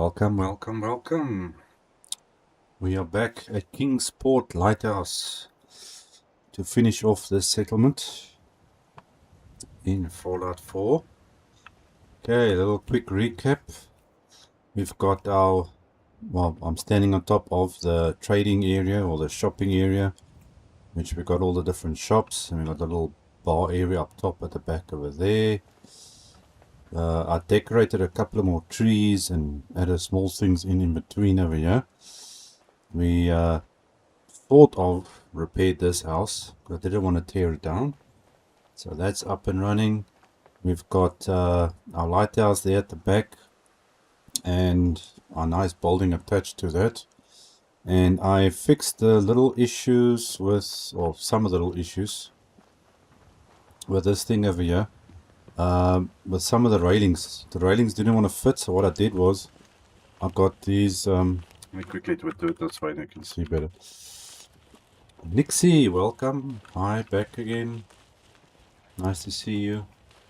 Welcome, welcome, welcome. We are back at Kingsport Lighthouse to finish off this settlement in Fallout 4. Okay, a little quick recap. We've got our, well, I'm standing on top of the trading area or the shopping area, which we got all the different shops, and we got a little bar area up top at the back over there. I decorated a couple of more trees and added small things in between over here. We thought of repaired this house, but I didn't want to tear it down. So that's up and running. We've got our lighthouse there at the back and a nice building attached to that. And I fixed the little issues with, or some of the little issues with this thing over here. With some of the railings didn't want to fit, so what I did was I got these let me quickly do it this way and I can see better. Nixie, welcome. Hi, back again. Nice to see you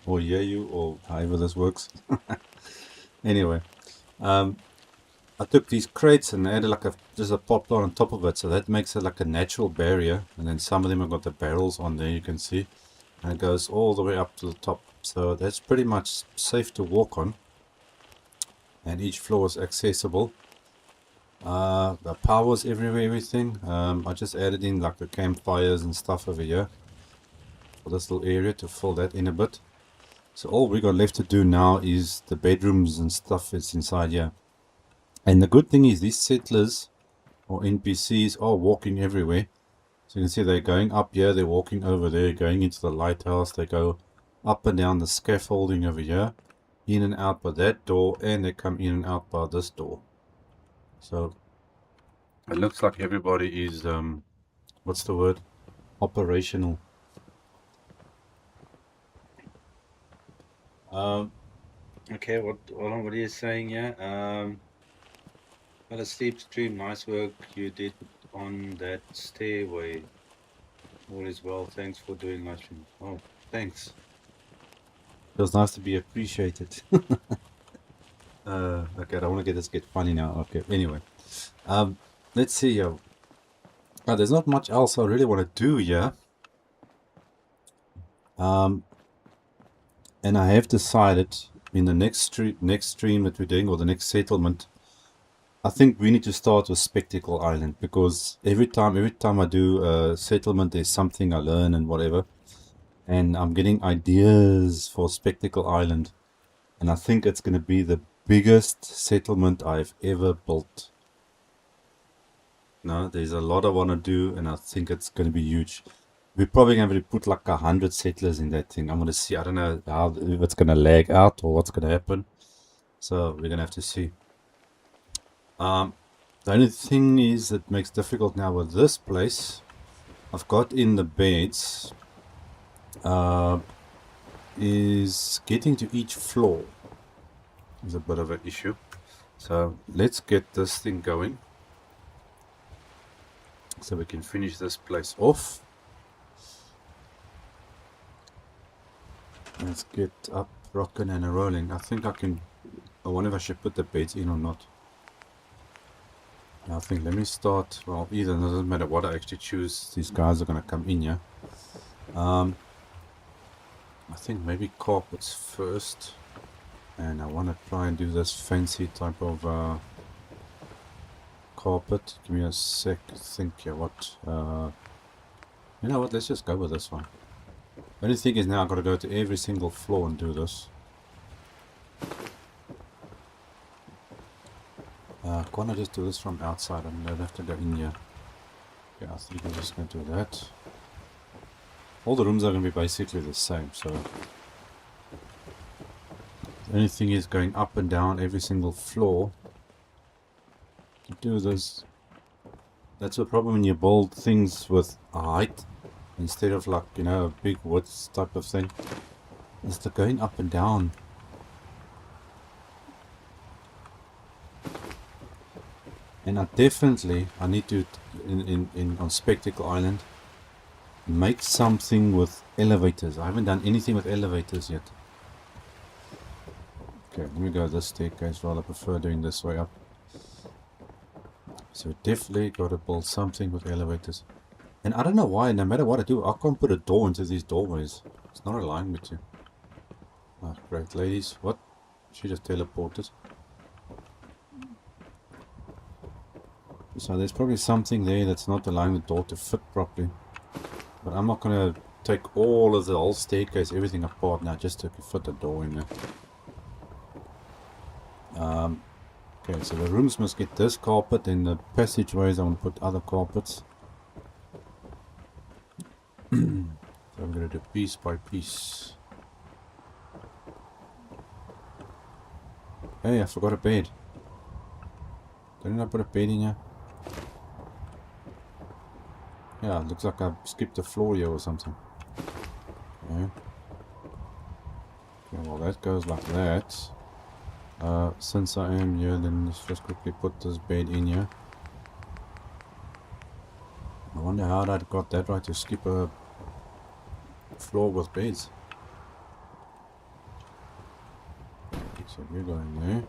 or hear you, or however this works. Anyway, I took these crates and added like just a poplar on top of it, so that makes it like a natural barrier. And then some of them have got the barrels on there, you can see, and it goes all the way up to the top. So that's pretty much safe to walk on, and each floor is accessible. The power's everywhere, everything. I just added in like the campfires and stuff over here for this little area to fill that in a bit. So all we got left to do now is the bedrooms and stuff is inside here. And the good thing is these settlers or NPCs are walking everywhere. So you can see they're going up here, they're walking over there, going into the lighthouse, they go up and down the scaffolding over here, in and out by that door, and they come in and out by this door. So it looks like everybody is what's the word, operational. Okay, what are you saying here? Well, a sleep stream, nice work you did on that stairway. All is well, thanks for doing live stream. Oh, thanks. Feels nice to be appreciated. Okay, I don't want to get funny now. Okay, anyway, let's see here. There's not much else I really want to do here. And I have decided in the next stream that we're doing, or the next settlement, I think we need to start with Spectacle Island, because every time I do a settlement, there's something I learn and whatever. And I'm getting ideas for Spectacle Island, and I think it's going to be the biggest settlement I've ever built. No, there's a lot I want to do, and I think it's going to be huge. We're probably going to put like 100 settlers in that thing. I'm going to see. I don't know how, if it's going to lag out or what's going to happen. So we're going to have to see. The only thing is that makes difficult now with this place. I've got in the beds. Is getting to each floor is a bit of an issue. So let's get this thing going so we can finish this place off. Let's get up rocking and rolling. I think I can, I wonder if I should put the beds in or not. I think let me start, well, either, it doesn't matter what I actually choose, these guys are going to come in here. I think maybe carpets first, and I want to try and do this fancy type of carpet. Give me a sec, think here, what, you know what, let's just go with this one. The only thing is now I've got to go to every single floor and do this. Can't I just do this from outside? I don't have to go in here. Yeah, I think I'm just going to do that. All the rooms are going to be basically the same, so the only thing is going up and down every single floor to do this. That's the problem when you build things with a height instead of, like, you know, a big width type of thing. It's the going up and down. And I need to on Spectacle Island make something with elevators. I haven't done anything with elevators yet. Okay, let me go this staircase rather. I prefer doing this way up. So definitely got to build something with elevators. And I don't know why, no matter what I do, I can't put a door into these doorways. It's not allowing me to. Ah, great ladies. What? She just teleported. So there's probably something there that's not allowing the door to fit properly. But I'm not going to take all of the whole staircase, everything apart now, just to fit the door in there. Okay, so the rooms must get this carpet, and the passageways I want to put other carpets. So I'm going to do piece by piece. Hey, I forgot a bed. Didn't I put a bed in here? Yeah, it looks like I skipped a floor here or something. Okay. Okay, well that goes like that. Since I am here, then let's just quickly put this bed in here. I wonder how I got that right to skip a floor with beds. So we're going there.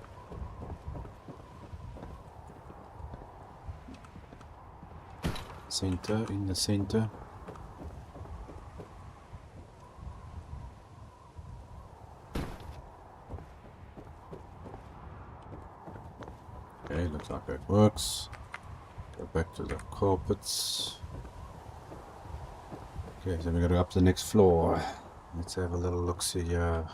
Center, in the center. Okay, looks like that works. Go back to the carpets. Okay, so we're going to go up to the next floor. Let's have a little look-see here.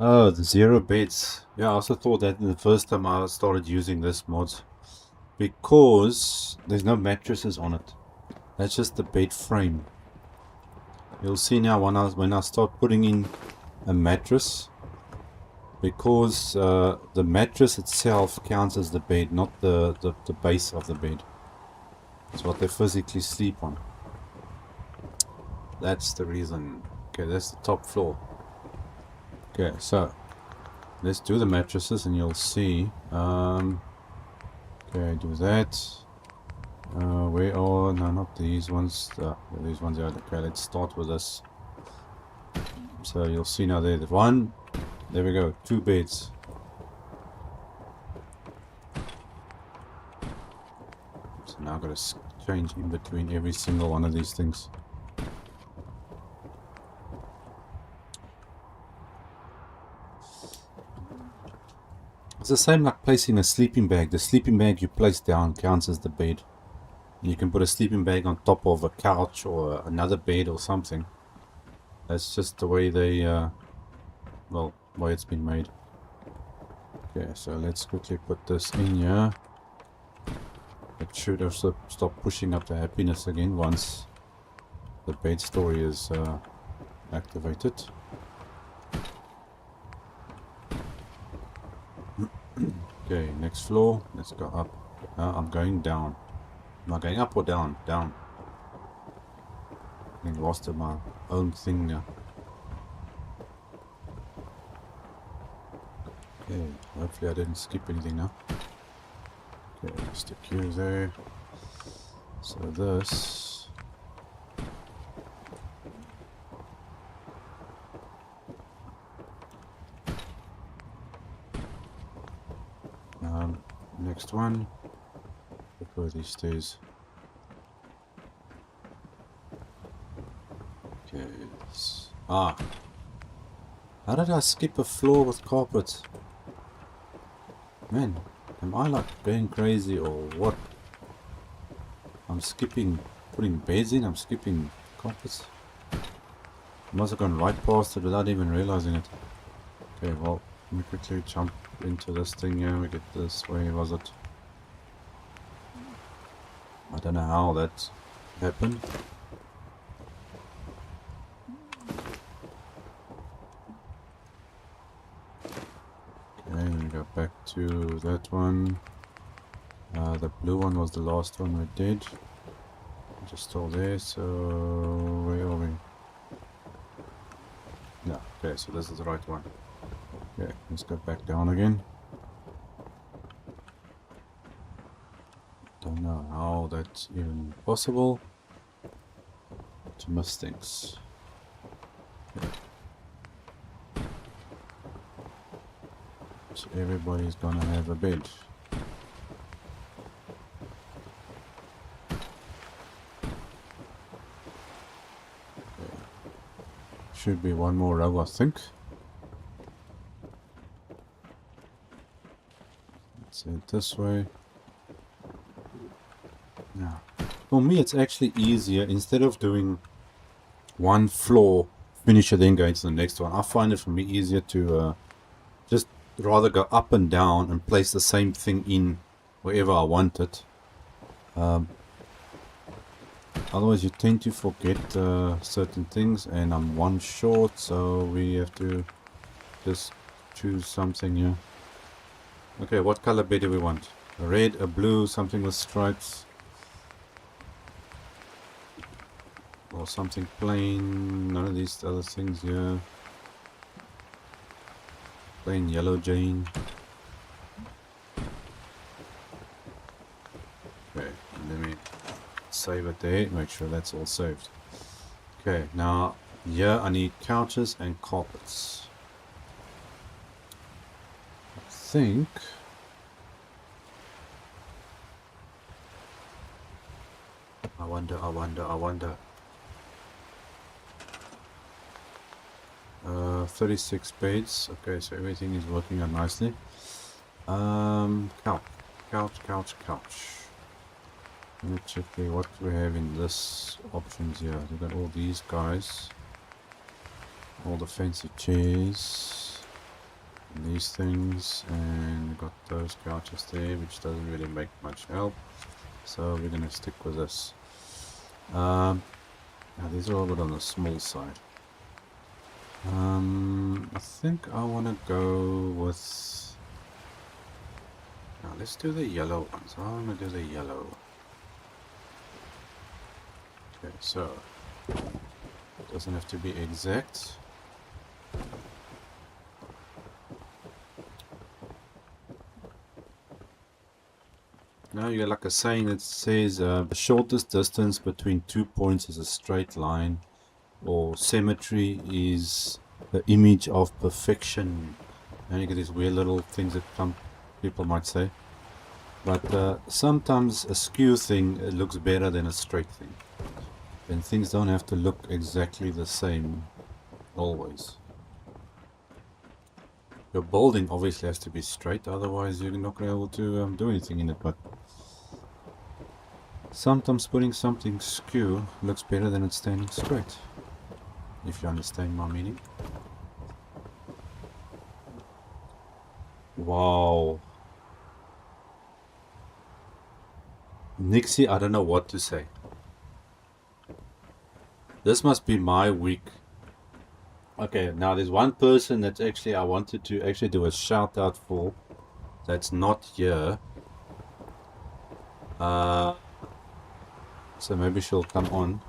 Oh, the 0 beds. Yeah, I also thought that the first time I started using this mod. Because there's no mattresses on it. That's just the bed frame. You'll see now when I start putting in a mattress. Because the mattress itself counts as the bed, not the base of the bed. It's what they physically sleep on. That's the reason. Okay, that's the top floor. Okay, so let's do the mattresses and you'll see. Okay, do that. Where are... no, not these ones. These ones are... okay, let's start with this. So you'll see now there, the one. There we go, 2 beds. So now I've got to change in between every single one of these things. It's the same like placing a sleeping bag. The sleeping bag you place down counts as the bed. You can put a sleeping bag on top of a couch or another bed or something. That's just the way they, well, way it's been made. Okay, so let's quickly put this in here. It should also stop pushing up the happiness again once the bed story is activated. Okay, next floor. Let's go up. I'm going down. Am I going up or down? Down. I lost my own thing now. Okay, hopefully I didn't skip anything now. Okay, stick you there. So this. Next one. Before these stairs. Okay. Ah. How did I skip a floor with carpet? Man, am I like going crazy or what? I'm skipping putting beds in, I'm skipping carpets. I must have gone right past it without even realizing it. Okay, well, let me quickly jump into this thing here. We get this way, was it? I don't know how that happened. Okay, we go back to that one. The blue one was the last one we did. Just still there, so where are we? Yeah, okay, so this is the right one. Okay, let's go back down again. Don't know how that's even possible to miss things. So everybody's gonna have a bed. Okay. Should be one more row, I think. Let's head this way. Now, for me it's actually easier, instead of doing one floor, finish it, then go into the next one. I find it for me easier to just rather go up and down and place the same thing in wherever I want it. Otherwise you tend to forget certain things, and I'm one short, so we have to just choose something here. Okay, what color bed do we want? A red, a blue, something with stripes, or something plain? None of these other things here. Plain yellow Jane. Okay, let me save it there, make sure that's all saved. Okay, now here I need couches and carpets. I think I wonder. 36 beds. Okay, so everything is working out nicely. Couch. Let me check here what we have in this options here. We've got all these guys, all the fancy chairs, and these things, and we've got those couches there, which doesn't really make much help. So we're gonna stick with this. Now these are all good on the small side. I think I want to go with... Now let's do the yellow ones. I want to do the yellow. Okay, so it doesn't have to be exact. Now you got like a saying that says the shortest distance between 2 points is a straight line, or symmetry is the image of perfection. And you get these weird little things that some people might say. But sometimes a skew thing looks better than a straight thing. And things don't have to look exactly the same always. Your building obviously has to be straight, otherwise you're not going to be able to do anything in it. But sometimes putting something skew looks better than it standing straight, if you understand my meaning. Wow. Nixie, I don't know what to say. This must be my week. Okay, now there's one person that actually I wanted to actually do a shout out for. That's not here. So maybe she'll come on.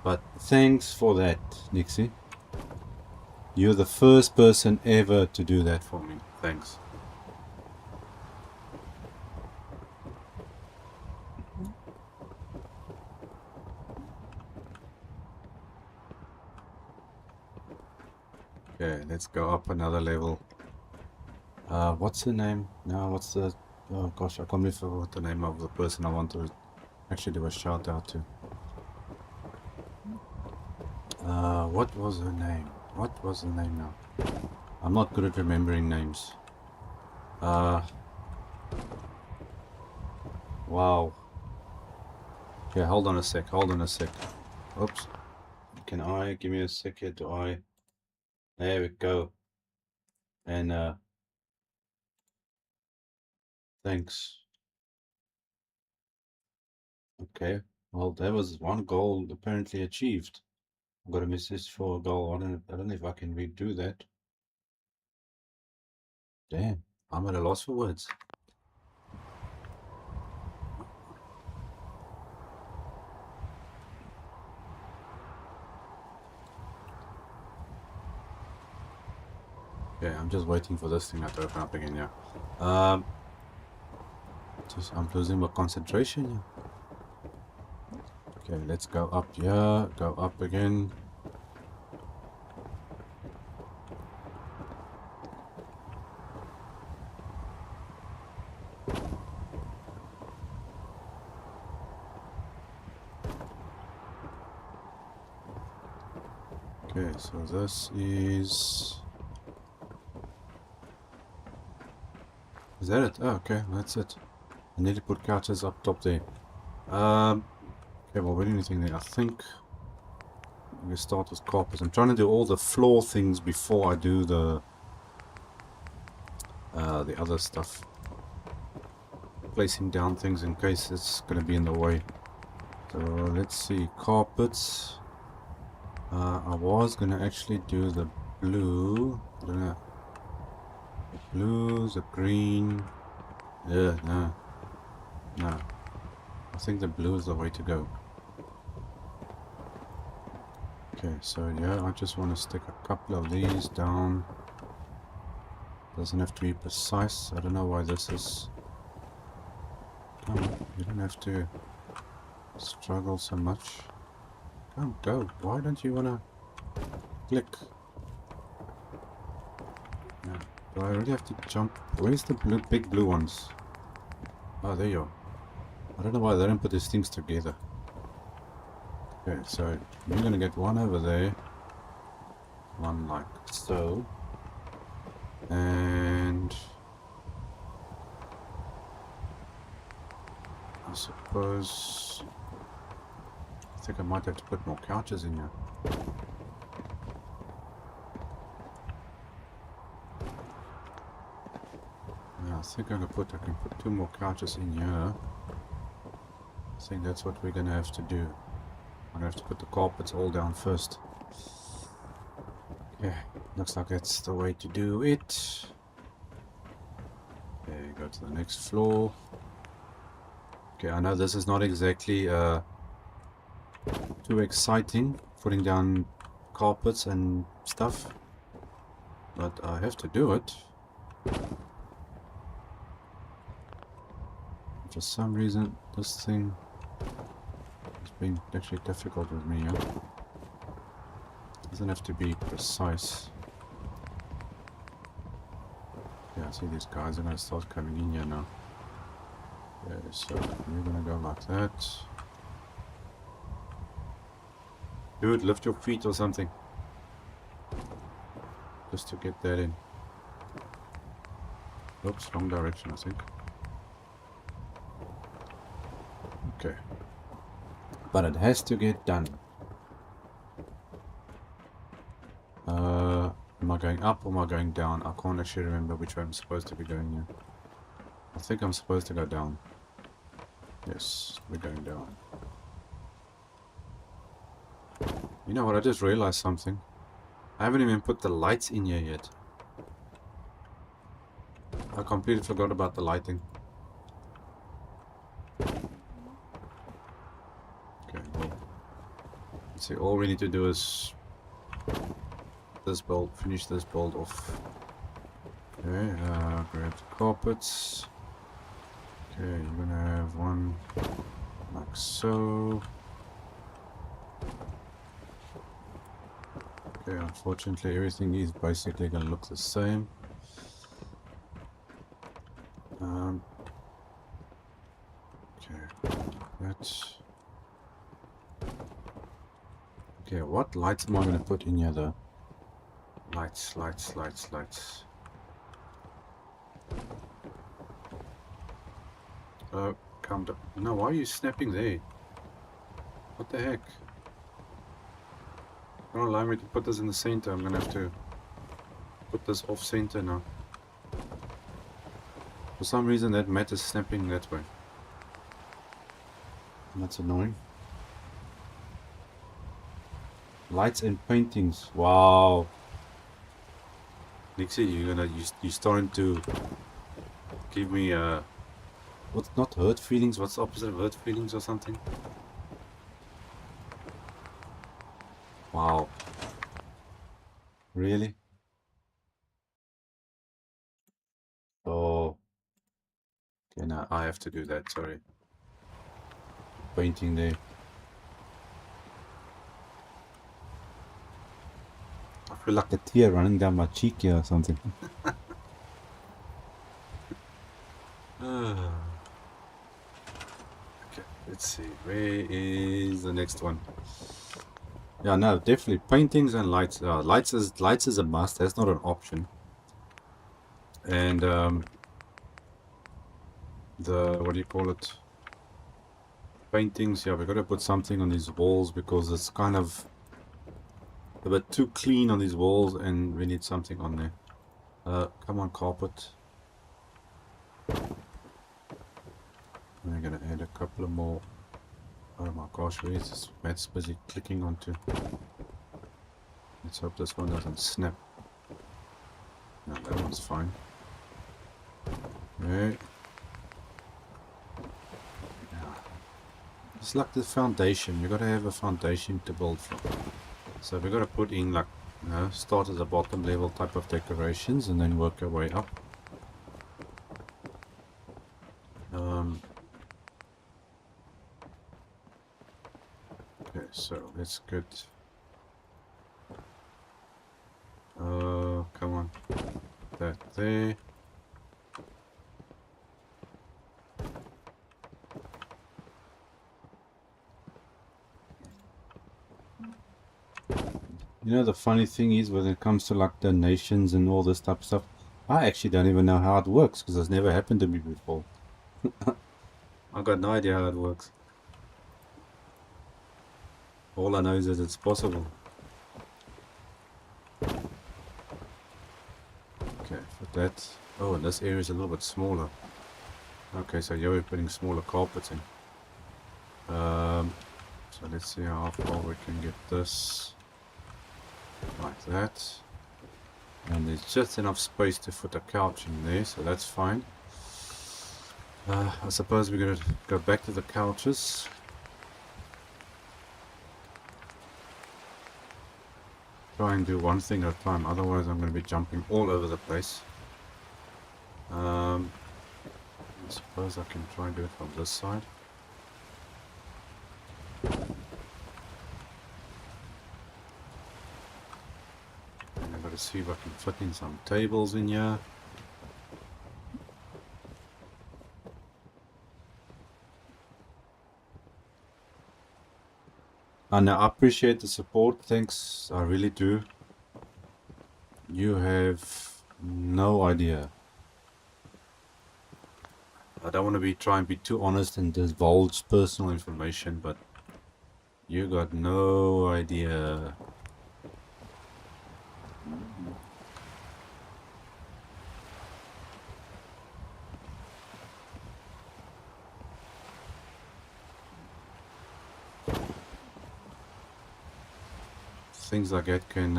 But thanks for that, Nixie. You're the first person ever to do that for me. Thanks. Okay, let's go up another level. What's her name? No, what's the... Oh gosh, I can't remember the name of the person I want to actually do a shout out to. What was her name? What was the name now? I'm not good at remembering names. Wow. Okay, hold on a sec. Oops. Can I... Give me a sec here. Do I... There we go. And, thanks. Okay. Well, that was one goal apparently achieved. I've got a message for a goal. I don't know if I can redo that. Damn. I'm at a loss for words. Okay, I'm just waiting for this thing to open up again, yeah. I'm losing my concentration here. Okay, let's go up here, go up again. Okay, so this is... Is that it? Oh, okay, that's it. I need to put couches up top there. Okay, well, what do you think there? I think we start with carpets. I'm trying to do all the floor things before I do the other stuff. Placing down things in case it's going to be in the way. So let's see, carpets. I was going to actually do the blue. I don't know. The blue, the green. Yeah, no. No. I think the blue is the way to go. Okay, so yeah, I just want to stick a couple of these down. Doesn't have to be precise. I don't know why this is... Come on, you don't have to struggle so much. Come, go. Why don't you want to click? No. Do I really have to jump? Where's the blue, big blue ones? Oh, there you are. I don't know why they don't put these things together. Okay, so you're going to get one over there. One like so. And... I suppose... I think I might have to put more couches in here. Yeah, I think I can put 2 more couches in here. I think that's what we're gonna have to do. I'm gonna have to put the carpets all down first. Yeah, looks like that's the way to do it. Okay, go to the next floor. Okay, I know this is not exactly too exciting, putting down carpets and stuff, but I have to do it. For some reason, this thing has been actually difficult with me. Yeah? Doesn't have to be precise. Yeah, I see these guys are gonna start coming in here now. Okay, so we're gonna go like that. Dude, lift your feet or something. Just to get that in. Oops, wrong direction, I think. Okay. But it has to get done. Am I going up or am I going down? I can't actually remember which way I'm supposed to be going here. I think I'm supposed to go down. Yes, we're going down. You know what, I just realized something. I haven't even put the lights in here yet. I completely forgot about the lighting. Okay, well, let's see, all we need to do is this build, finish this build off. Okay, grab the carpets. Okay, you're gonna have one like so. Okay, unfortunately everything is basically gonna look the same. Okay, that's... Okay, what lights am I gonna put in here though? Lights, lights, lights, lights. Oh, calm down. No, why are you snapping there? What the heck? Don't allow me to put this in the center. I'm gonna have to put this off center now. For some reason that mat is snapping that way. That's annoying. Lights and paintings. Wow. Nixie, you're starting to give me what's not hurt feelings? What's the opposite of hurt feelings or something? Wow. Really? Oh. Okay, now I have to do that, sorry. Painting there. I feel like a tear running down my cheek here or something. Okay, let's see. Where is the next one? Yeah, no, definitely paintings and lights. Lights is a must. That's not an option. And the what do you call it? Paintings. Yeah, we got to put something on these walls because it's kind of a bit too clean on these walls, and we need something on there. Come on, carpet. I'm gonna add a couple of more. Oh my gosh, where is this? Matt's busy clicking onto. Let's hope this one doesn't snap. No, that one's fine. Okay. It's like the foundation. You gotta have a foundation to build from. So we gotta put in like, you know, start at the bottom level type of decorations and then work our way up. Okay, so let's get. Come on, that there. You know, the funny thing is when it comes to like donations and all this type of stuff, I actually don't even know how it works because it's never happened to me before. I got no idea how it works. All I know is that it's possible. Okay, for that. Oh, and this area is a little bit smaller. Okay, so you're putting smaller carpets in. So let's see how far we can get this. Like that. And there's just enough space to put a couch in there, so that's fine. I suppose we're going to go back to the couches. Try and do one thing at a time, otherwise I'm going to be jumping all over the place. I suppose I can try and do it from this side. And I've got to see if I can fit in some tables in here. And I appreciate the support, thanks, I really do. You have no idea. I don't want to try and be too honest and divulge personal information, but you got no idea. Things like that can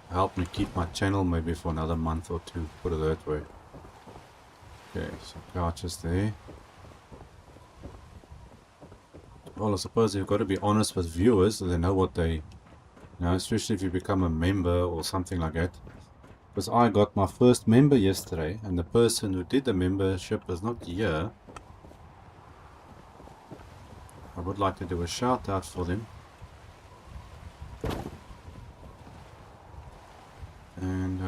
help me keep my channel maybe for another month or two, put it that way. Okay, so couches there. Well, I suppose you've got to be honest with viewers so they know what they, you know, especially if you become a member or something like that. Because I got my first member yesterday, and the person who did the membership is not here. I would like to do a shout out for them. And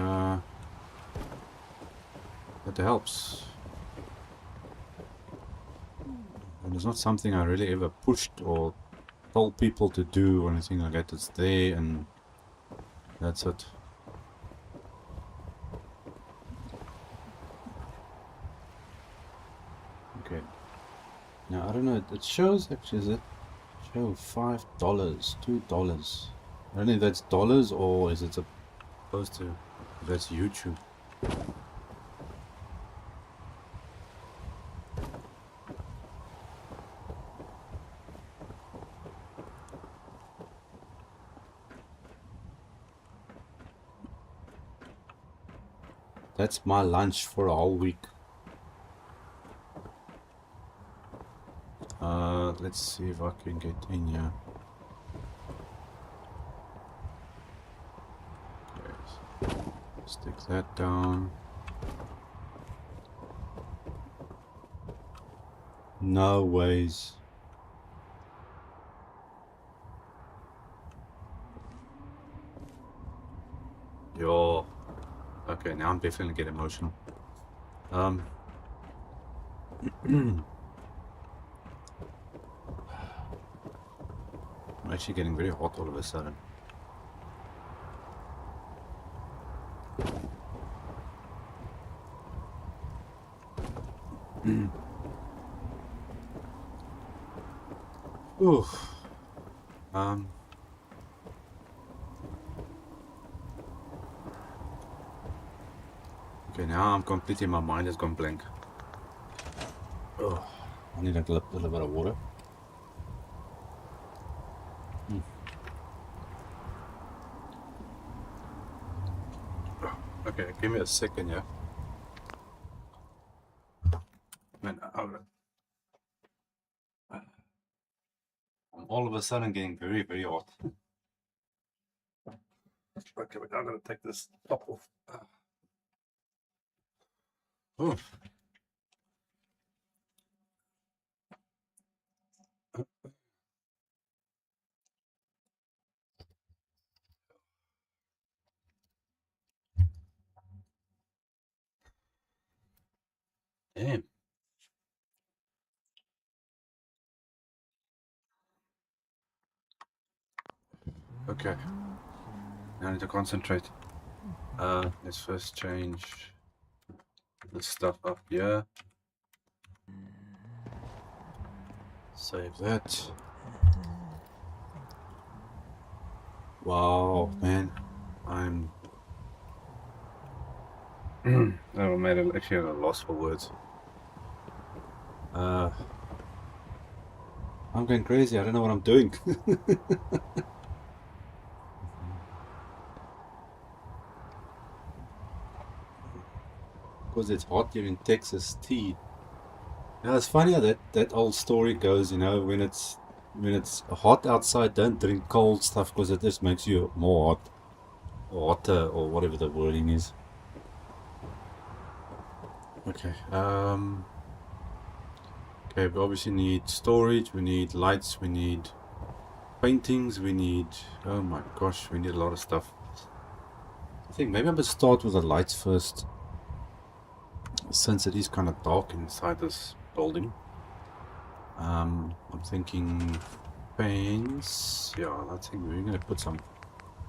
that helps. And it's not something I really ever pushed or told people to do or anything like that. It's there and that's it. Okay. Now I don't know, it shows actually, is it show $5, $2? I don't know if that's dollars or is it supposed to, that's YouTube. That's my lunch for a whole week. Let's see if I can get in here. Okay, so stick that down. No ways. Yo. Okay, now I'm definitely get emotional. I'm actually getting very hot all of a sudden. Oof. Okay, now I'm completely, my mind has gone blank. Oh, I need a little bit of water. Okay, give me a second, yeah. Man, I'm all of a sudden getting very, very hot. Okay, wait, I'm gonna take this top off. Oh. Damn. Okay. Now I need to concentrate. Let's first change this stuff up here. Save that. Wow, man. I'm oh man, actually at a loss for words. I'm going crazy. I don't know what I'm doing. Because it's hot here in Texas, tea. Now it's funny how that old story goes. You know, when it's hot outside, don't drink cold stuff because it just makes you more hot, or hotter, or whatever the wording is. Okay. Okay, we obviously need storage. We need lights. We need paintings. We need. Oh my gosh, we need a lot of stuff. I think maybe I'm gonna start with the lights first, since it is kind of dark inside this building. I'm thinking fans. Yeah, I think we're gonna put some,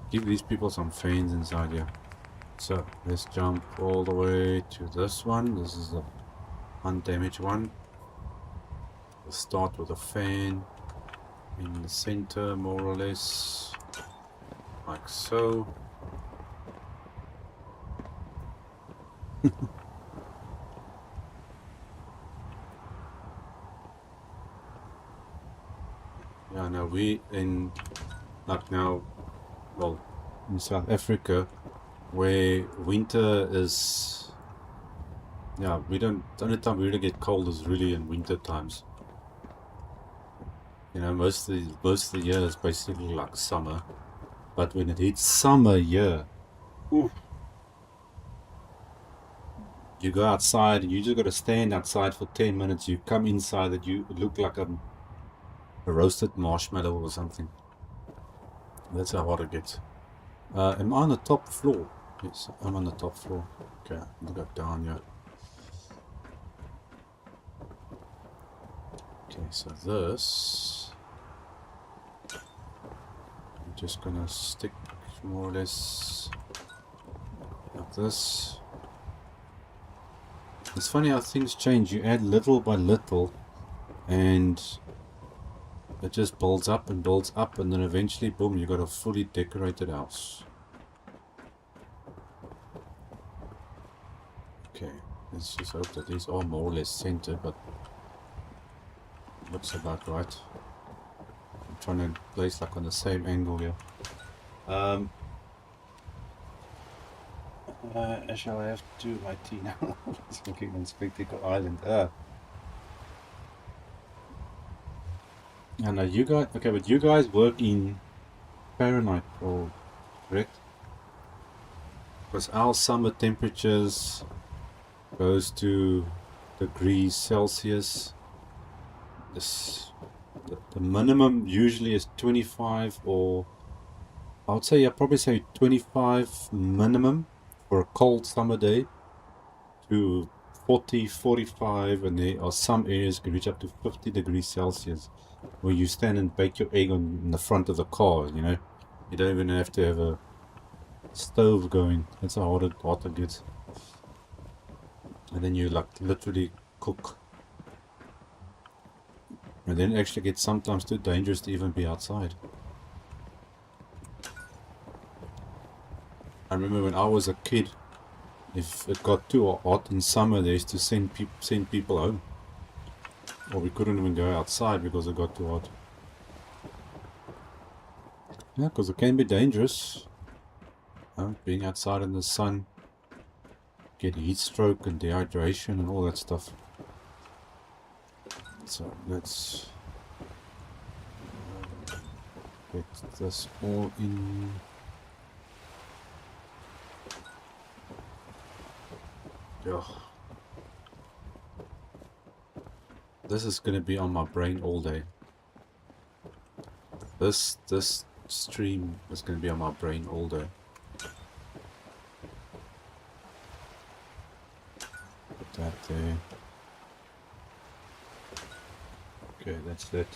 give these people some fans inside here. So let's jump all the way to this one. This is the undamaged one. We'll start with a fan in the center, more or less, like so. Yeah, now we in, like now, well, in South Africa, where winter is, yeah, we don't, the only time we really get cold is really in winter times. You know, most of the year is basically like summer, but when it hits summer year, oof, you go outside and you just got to stand outside for 10 minutes. You come inside and you look like a roasted marshmallow or something. That's how hot it gets. Am I on the top floor? Yes, I'm on the top floor. Okay, I'll go down here. Okay, so this, I'm just gonna stick more or less like this. It's funny how things change. You add little by little and it just builds up and builds up, and then eventually, boom, you got a fully decorated house. Okay, let's just hope that these are more or less centered, but looks about right. I'm trying to place like on the same angle here. Shall I have to do my tea now? It's looking on Spectacle Island. I know you guys, okay, but you guys work in Fahrenheit, or correct? Because our summer temperatures goes to degrees Celsius. The minimum usually is 25, or I would say, I'd probably say 25 minimum for a cold summer day, to 40, 45, and there are some areas can reach up to 50 degrees Celsius. where you stand and bake your egg on the front of the car, you know. You don't even have to have a stove going. That's how hot it gets. And then you like literally cook. And then it actually gets sometimes too dangerous to even be outside. I remember when I was a kid, if it got too hot in summer, they used to send people home. Or we couldn't even go outside because it got too hot. Yeah, because it can be dangerous. Being outside in the sun, get heat stroke and dehydration and all that stuff. So let's get this all in. Yeah. This is gonna be on my brain all day. This stream is gonna be on my brain all day. Put that there. Okay, that's it.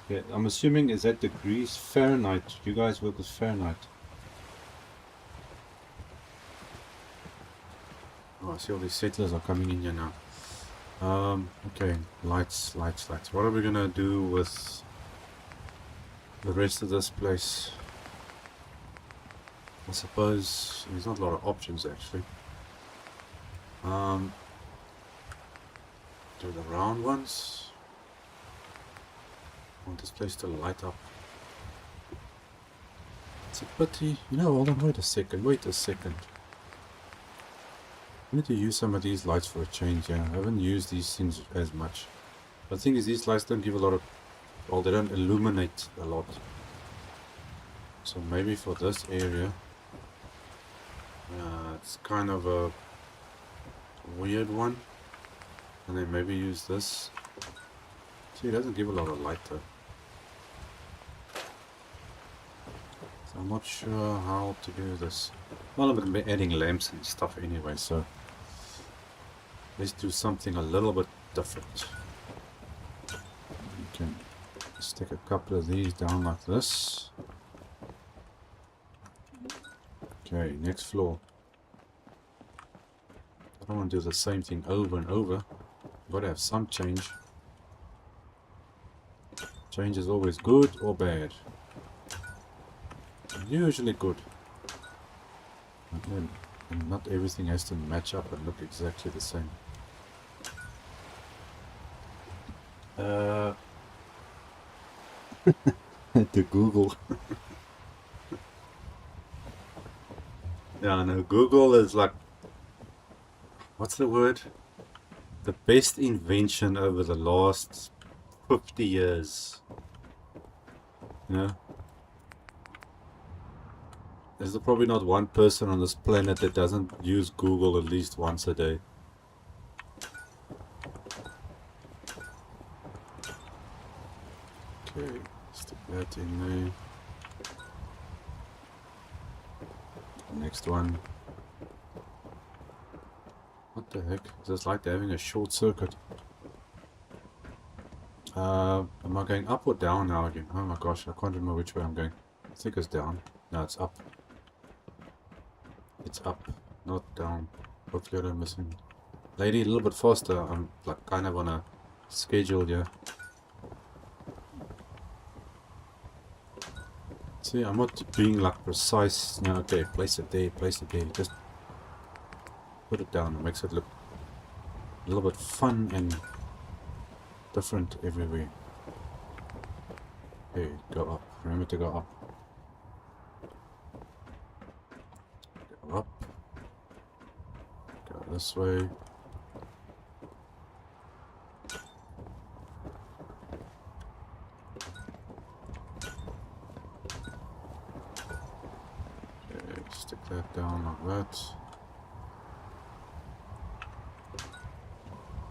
Yeah, I'm assuming is that degrees Fahrenheit. You guys work with Fahrenheit. Oh, I see all these settlers are coming in here now. Okay, lights. What are we gonna do with the rest of this place? I suppose there's not a lot of options actually. Do the round ones. I want this place to light up. It's a pity. You know, hold on, wait a second. I need to use some of these lights for a change. Yeah, I haven't used these things as much. The thing is, these lights don't give a lot of, well, they don't illuminate a lot. So maybe for this area, it's kind of a weird one. And then maybe use this. See, it doesn't give a lot of light though. So I'm not sure how to do this. Well, I'm going to be adding lamps and stuff anyway, so let's do something a little bit different. We can stick a couple of these down like this. Okay, next floor. I don't want to do the same thing over and over. You've got to have some change. Change is always good or bad. Usually good. And not everything has to match up and look exactly the same. To Google. Yeah, no, Google is like, what's the word? The best invention over the last 50 years. You know? There's probably not one person on this planet that doesn't use Google at least once a day. Okay, stick that in there. Next one. What the heck? Is this like having a short circuit? Am I going up or down now again? Oh my gosh, I can't remember which way I'm going. I think it's down. No, it's up. It's up, not down. Hopefully I don't miss him. Lady, a little bit faster. I'm like kind of on a schedule here. See, I'm not being like precise. No, okay, place it there, Just put it down. It makes it look a little bit fun and different everywhere. Okay, go up. Remember to go up. Go up. Go this way. Okay, stick that down like that.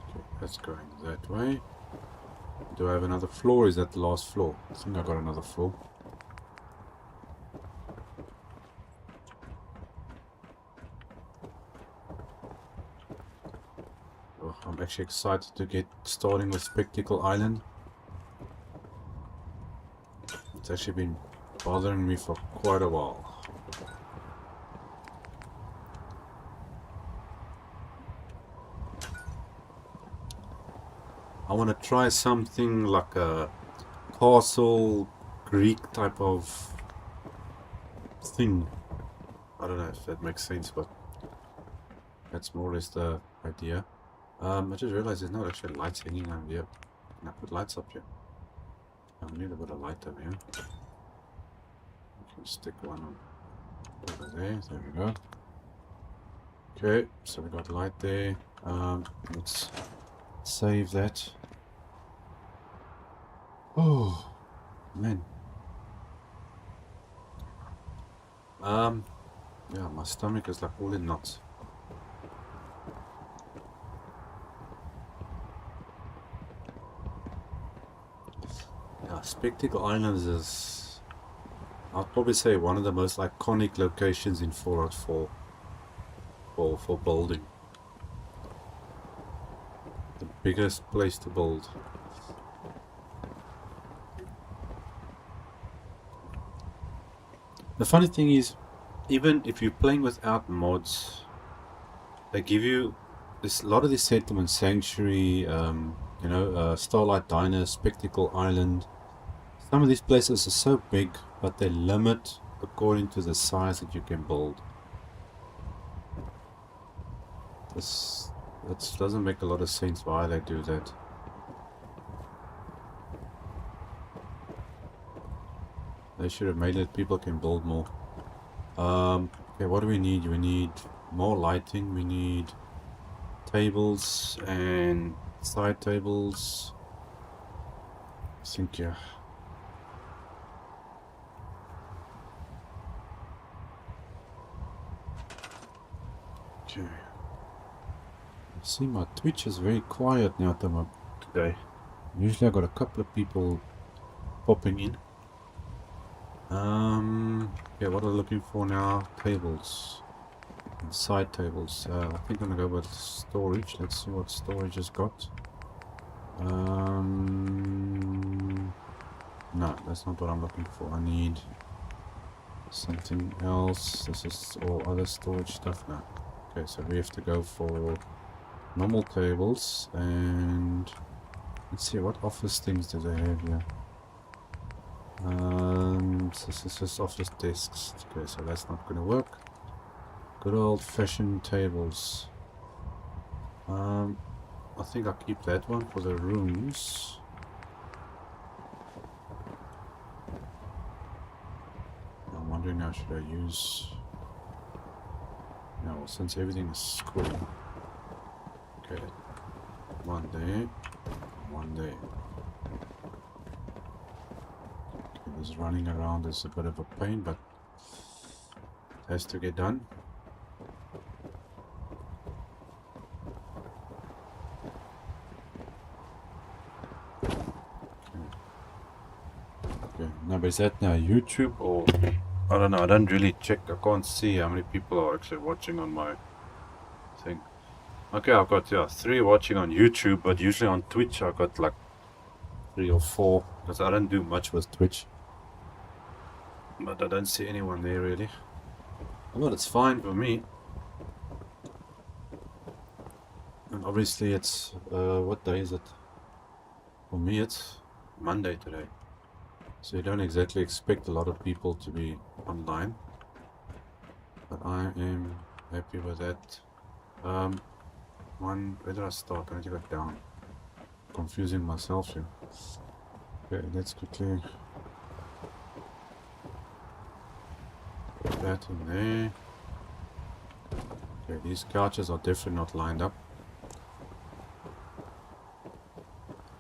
Okay, that's going that way. Do I have another floor? Is that the last floor? I think I got another floor. actually excited to get starting with Spectacle Island. It's actually been bothering me for quite a while. I want to try something like a castle Greek type of thing. I don't know if that makes sense, but that's more or less the idea. I just realized there's not actually lights hanging on here. Can I put lights up here? I need a bit of light over here. I can stick one on over there. There we go. Okay, so we got light there. Let's save that. Oh man. Yeah, my stomach is like all in knots. Yeah, Spectacle Islands is, I'd probably say, one of the most iconic locations in Fallout 4 for building. The biggest place to build. The funny thing is, even if you're playing without mods, they give you this, a lot of these settlements, Sanctuary, you know, Starlight Diner, Spectacle Island. Some of these places are so big, but they limit according to the size that you can build. That doesn't make a lot of sense why they do that. They should have made it people can build more. Okay, what do we need? We need more lighting, we need tables and side tables. I think, yeah. Okay. See, my Twitch is very quiet now today. Usually I got a couple of people popping in. Yeah, what are we looking for now? Tables. And side tables. I think I'm gonna go with storage. Let's see what storage has got. No, that's not what I'm looking for. I need something else. This is all other storage stuff now. Okay, so we have to go for normal tables, and let's see what office things do they have here. This is just office desks. Okay, so that's not gonna work. Good old-fashioned tables. I think I'll keep that one for the rooms. I'm wondering now, should I use... No, since everything is square. Okay, one there, one there. Okay, this running around is a bit of a pain, but it has to get done. Okay, now is that now YouTube or... I don't know, I don't really check, I can't see how many people are actually watching on my thing. Okay, I've got 3 watching on YouTube, but usually on Twitch I've got like 3 or 4, because I don't do much with Twitch. But I don't see anyone there really. Well, it's fine for me. And obviously it's, what day is it? For me it's Monday today. So you don't exactly expect a lot of people to be online. But I am happy with that. Where did I start? I need to go down. Confusing myself here. Okay, let's quickly put that in there. Okay, these couches are definitely not lined up.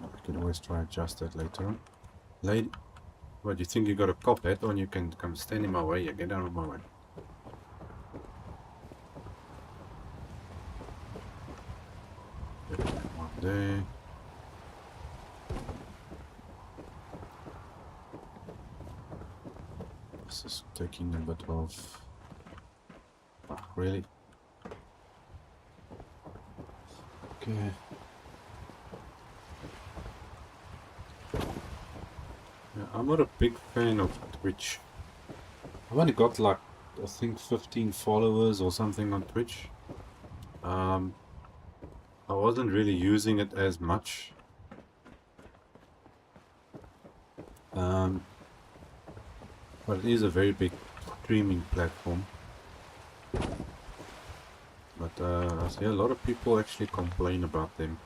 I can always try adjust that later on. Lady, what, you think you got a cop hat on? You can come stand in my way. Yeah, get out of my way. One there. This is taking a bit of... Oh, really? Okay. Yeah, I'm not a big fan of Twitch. I've only got like, I think 15 followers or something on Twitch. I wasn't really using it as much. But it is a very big streaming platform. But I see a lot of people actually complain about them.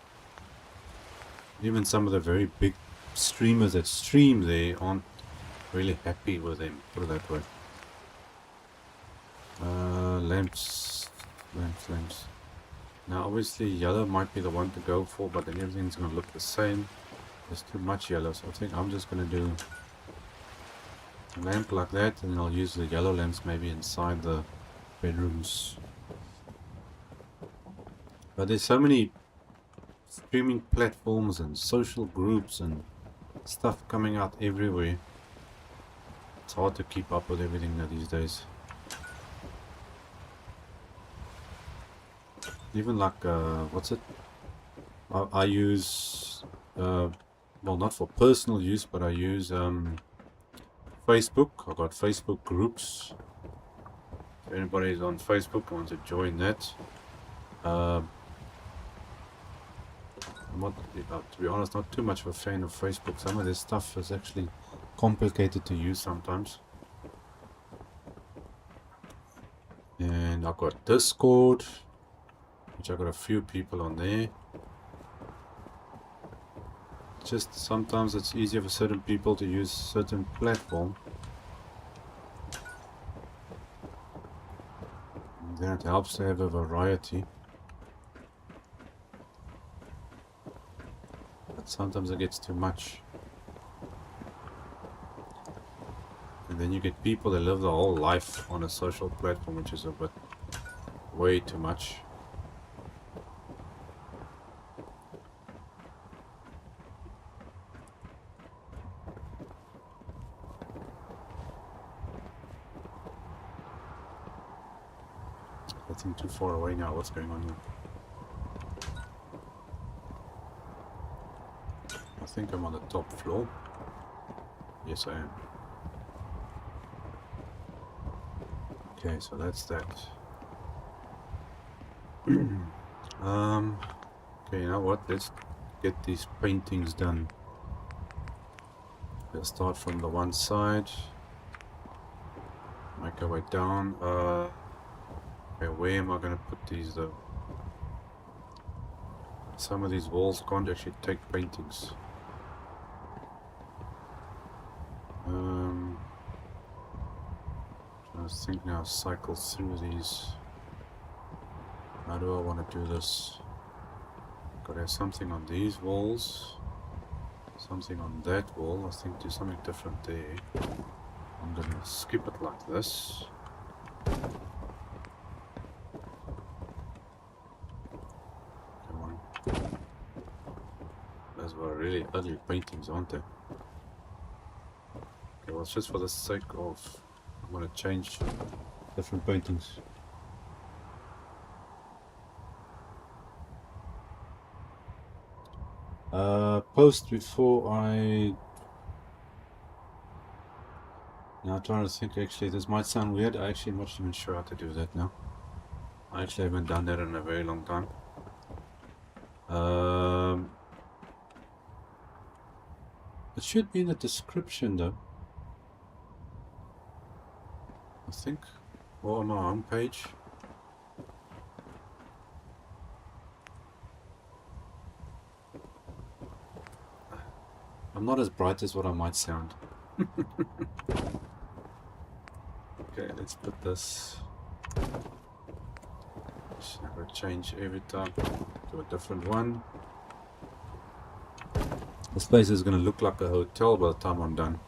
Even some of the very big streamers that stream there aren't really happy with them, put it that way. Lamps. Now obviously yellow might be the one to go for, but then everything's going to look the same. There's too much yellow, so I think I'm just going to do a lamp like that, and I'll use the yellow lamps maybe inside the bedrooms. But there's so many streaming platforms and social groups and stuff coming out everywhere. It's hard to keep up with everything now these days. Even like, what's it? I use, well, not for personal use, but I use Facebook. I've got Facebook groups. If anybody's on Facebook wants to join that. I'm not, to be honest, not too much of a fan of Facebook. Some of this stuff is actually complicated to use sometimes. And I've got Discord, which I've got a few people on there. Just sometimes it's easier for certain people to use certain platform. And then it helps to have a variety. But sometimes it gets too much. And then you get people that live their whole life on a social platform, which is a bit way too much. Getting too far away now. What's going on here? I think I'm on the top floor. Yes, I am. Okay, so that's that. Okay, you know what? Let's get these paintings done. Let's start from the one side. Make our way down. Okay, where am I going to put these though? Some of these walls can't actually take paintings. I think now cycle through these. How do I want to do this? Gotta have something on these walls, something on that wall. I think do something different there. I'm gonna skip it like this. Come on. Those were really ugly paintings, aren't they? Okay, well, it's just for the sake of, I'm gonna change different paintings. Post before I... Now I'm trying to think, actually, this might sound weird. I actually am not even sure how to do that now. I actually haven't done that in a very long time. It should be in the description though. I think. Or on my home page. I'm not as bright as what I might sound. Okay, let's put this. Just never change every time to a different one. This place is going to look like a hotel by the time I'm done.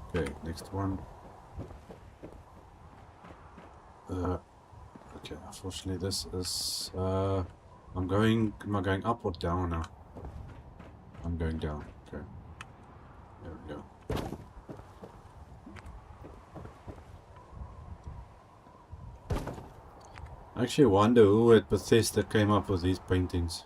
Okay, next one. Okay, unfortunately this is... am I going up or down now? I'm going down. Okay. There we go. I actually wonder who at Bethesda came up with these paintings.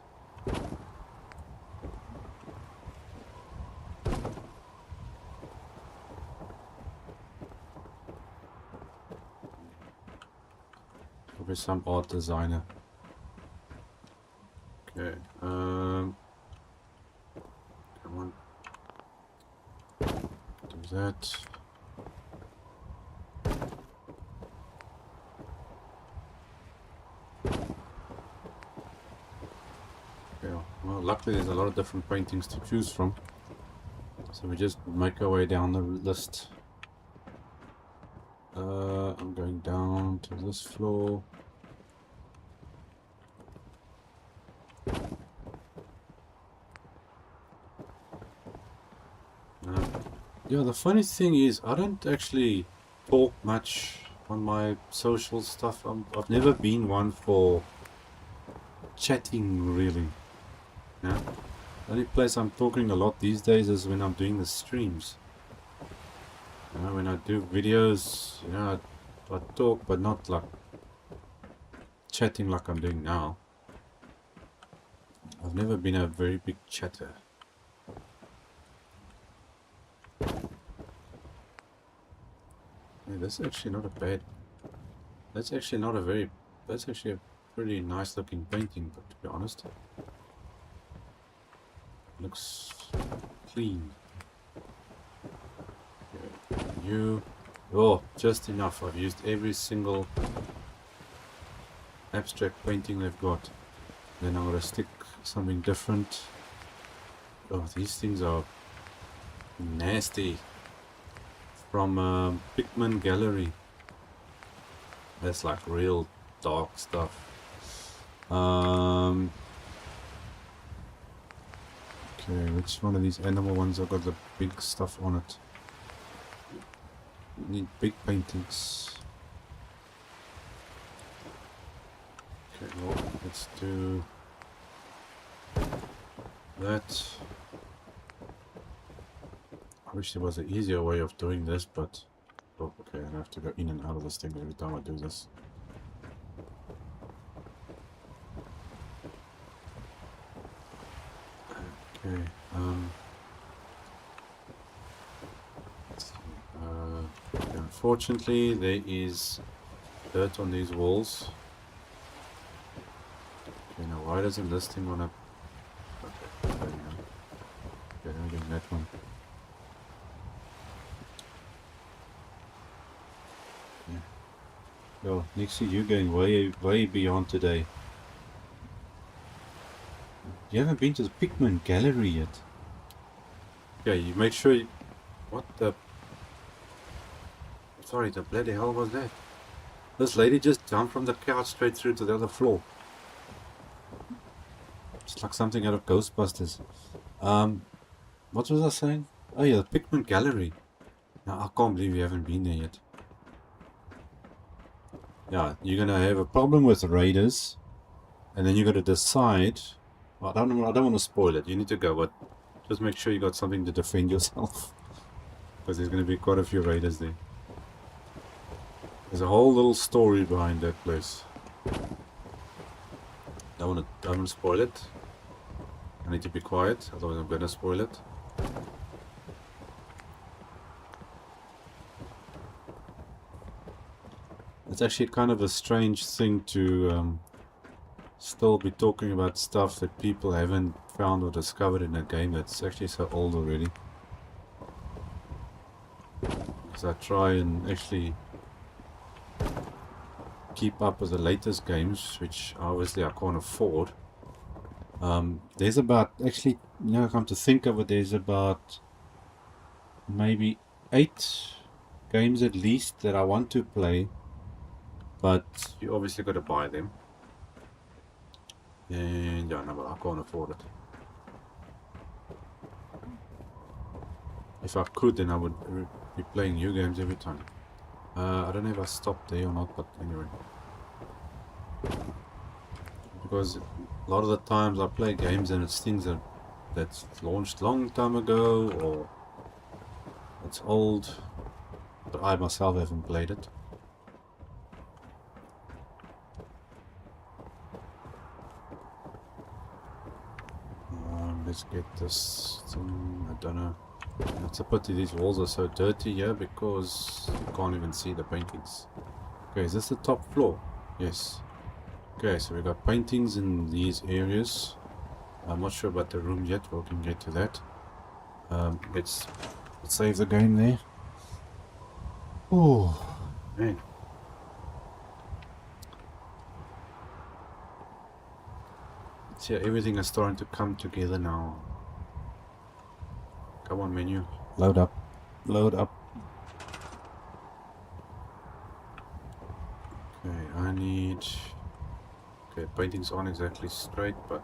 Probably some art designer. Okay, come on. Do that. Okay, well, luckily there's a lot of different paintings to choose from. So we just make our way down the list. I'm going down to this floor. Yeah, the funny thing is, I don't actually talk much on my social stuff. I've never been one for chatting, really. Yeah. The only place I'm talking a lot these days is when I'm doing the streams. You know, when I do videos, you know, I talk, but not like chatting like I'm doing now. I've never been a very big chatter. Yeah, that's actually not a bad. That's actually not a very. That's actually a pretty nice looking painting, but to be honest, looks clean. Okay, you. Oh, just enough. I've used every single abstract painting they've got. Then I'm gonna stick something different. Oh, these things are nasty. From Pikmin Gallery. That's like real dark stuff. Okay, which one of these animal ones have got the big stuff on it? Need big paintings. Okay, well, let's do that. I wish there was an easier way of doing this, but oh, okay, I have to go in and out of this thing every time I do this. Okay, unfortunately there is dirt on these walls. Okay, now why doesn't this thing wanna... Okay, there we go. Okay, I'm doing that one. Oh, Nexus, you're going way beyond today. You haven't been to the Pikmin Gallery yet. Okay, you make sure you... What the... Sorry, the bloody hell was that? This lady just jumped from the couch straight through to the other floor. It's like something out of Ghostbusters. What was I saying? Oh yeah, the Pikmin Gallery. Now, I can't believe you haven't been there yet. Yeah, you're gonna have a problem with raiders, and then you got to decide. Well, I don't want to spoil it. You need to go, but just make sure you got something to defend yourself, because there's gonna be quite a few raiders there. There's a whole little story behind that place. Don't want to spoil it. I need to be quiet, otherwise I'm gonna spoil it. It's actually kind of a strange thing to still be talking about stuff that people haven't found or discovered in a game that's actually so old already. Because I try and actually keep up with the latest games, which obviously I can't afford. There's about, actually, you know, come to think of it, there's about maybe 8 games at least that I want to play. But you obviously got to buy them. And yeah, no, but I can't afford it. If I could, then I would be playing new games every time. I don't know if I stopped there or not, but anyway. Because a lot of the times I play games and it's things that's launched long time ago, or it's old, but I myself haven't played it. Let's get this thing. I don't know. It's a pity these walls are so dirty here because you can't even see the paintings. Okay, is this the top floor? Yes. Okay, so we got paintings in these areas. I'm not sure about the room yet, but we can get to that. Let's save the game there. Oh, man. So yeah, everything is starting to come together now. Come on, menu. Load up. Load up. Okay, I need... Okay, paintings aren't exactly straight, but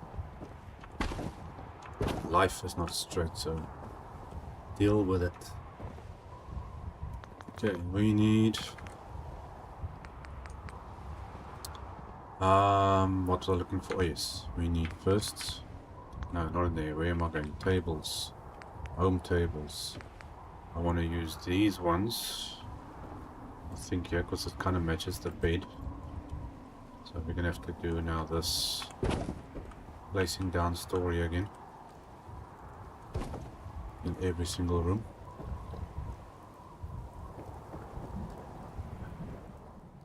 life is not straight, so deal with it. Okay, we need... what was I looking for? Oh, yes, we need first... No, not in there. Where am I going? Tables. Home tables. I want to use these ones. I think, yeah, because it kind of matches the bed. So we're going to have to do now this placing down story again. In every single room.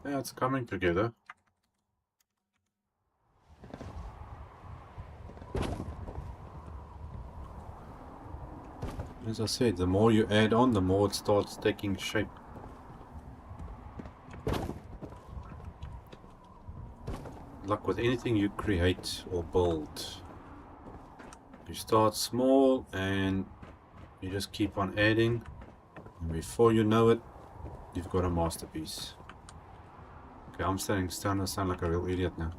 Yeah, it's coming together. As I said, the more you add on, the more it starts taking shape. Like with anything you create or build, you start small and you just keep on adding, and before you know it, you've got a masterpiece. Okay, I'm starting to sound like a real idiot now.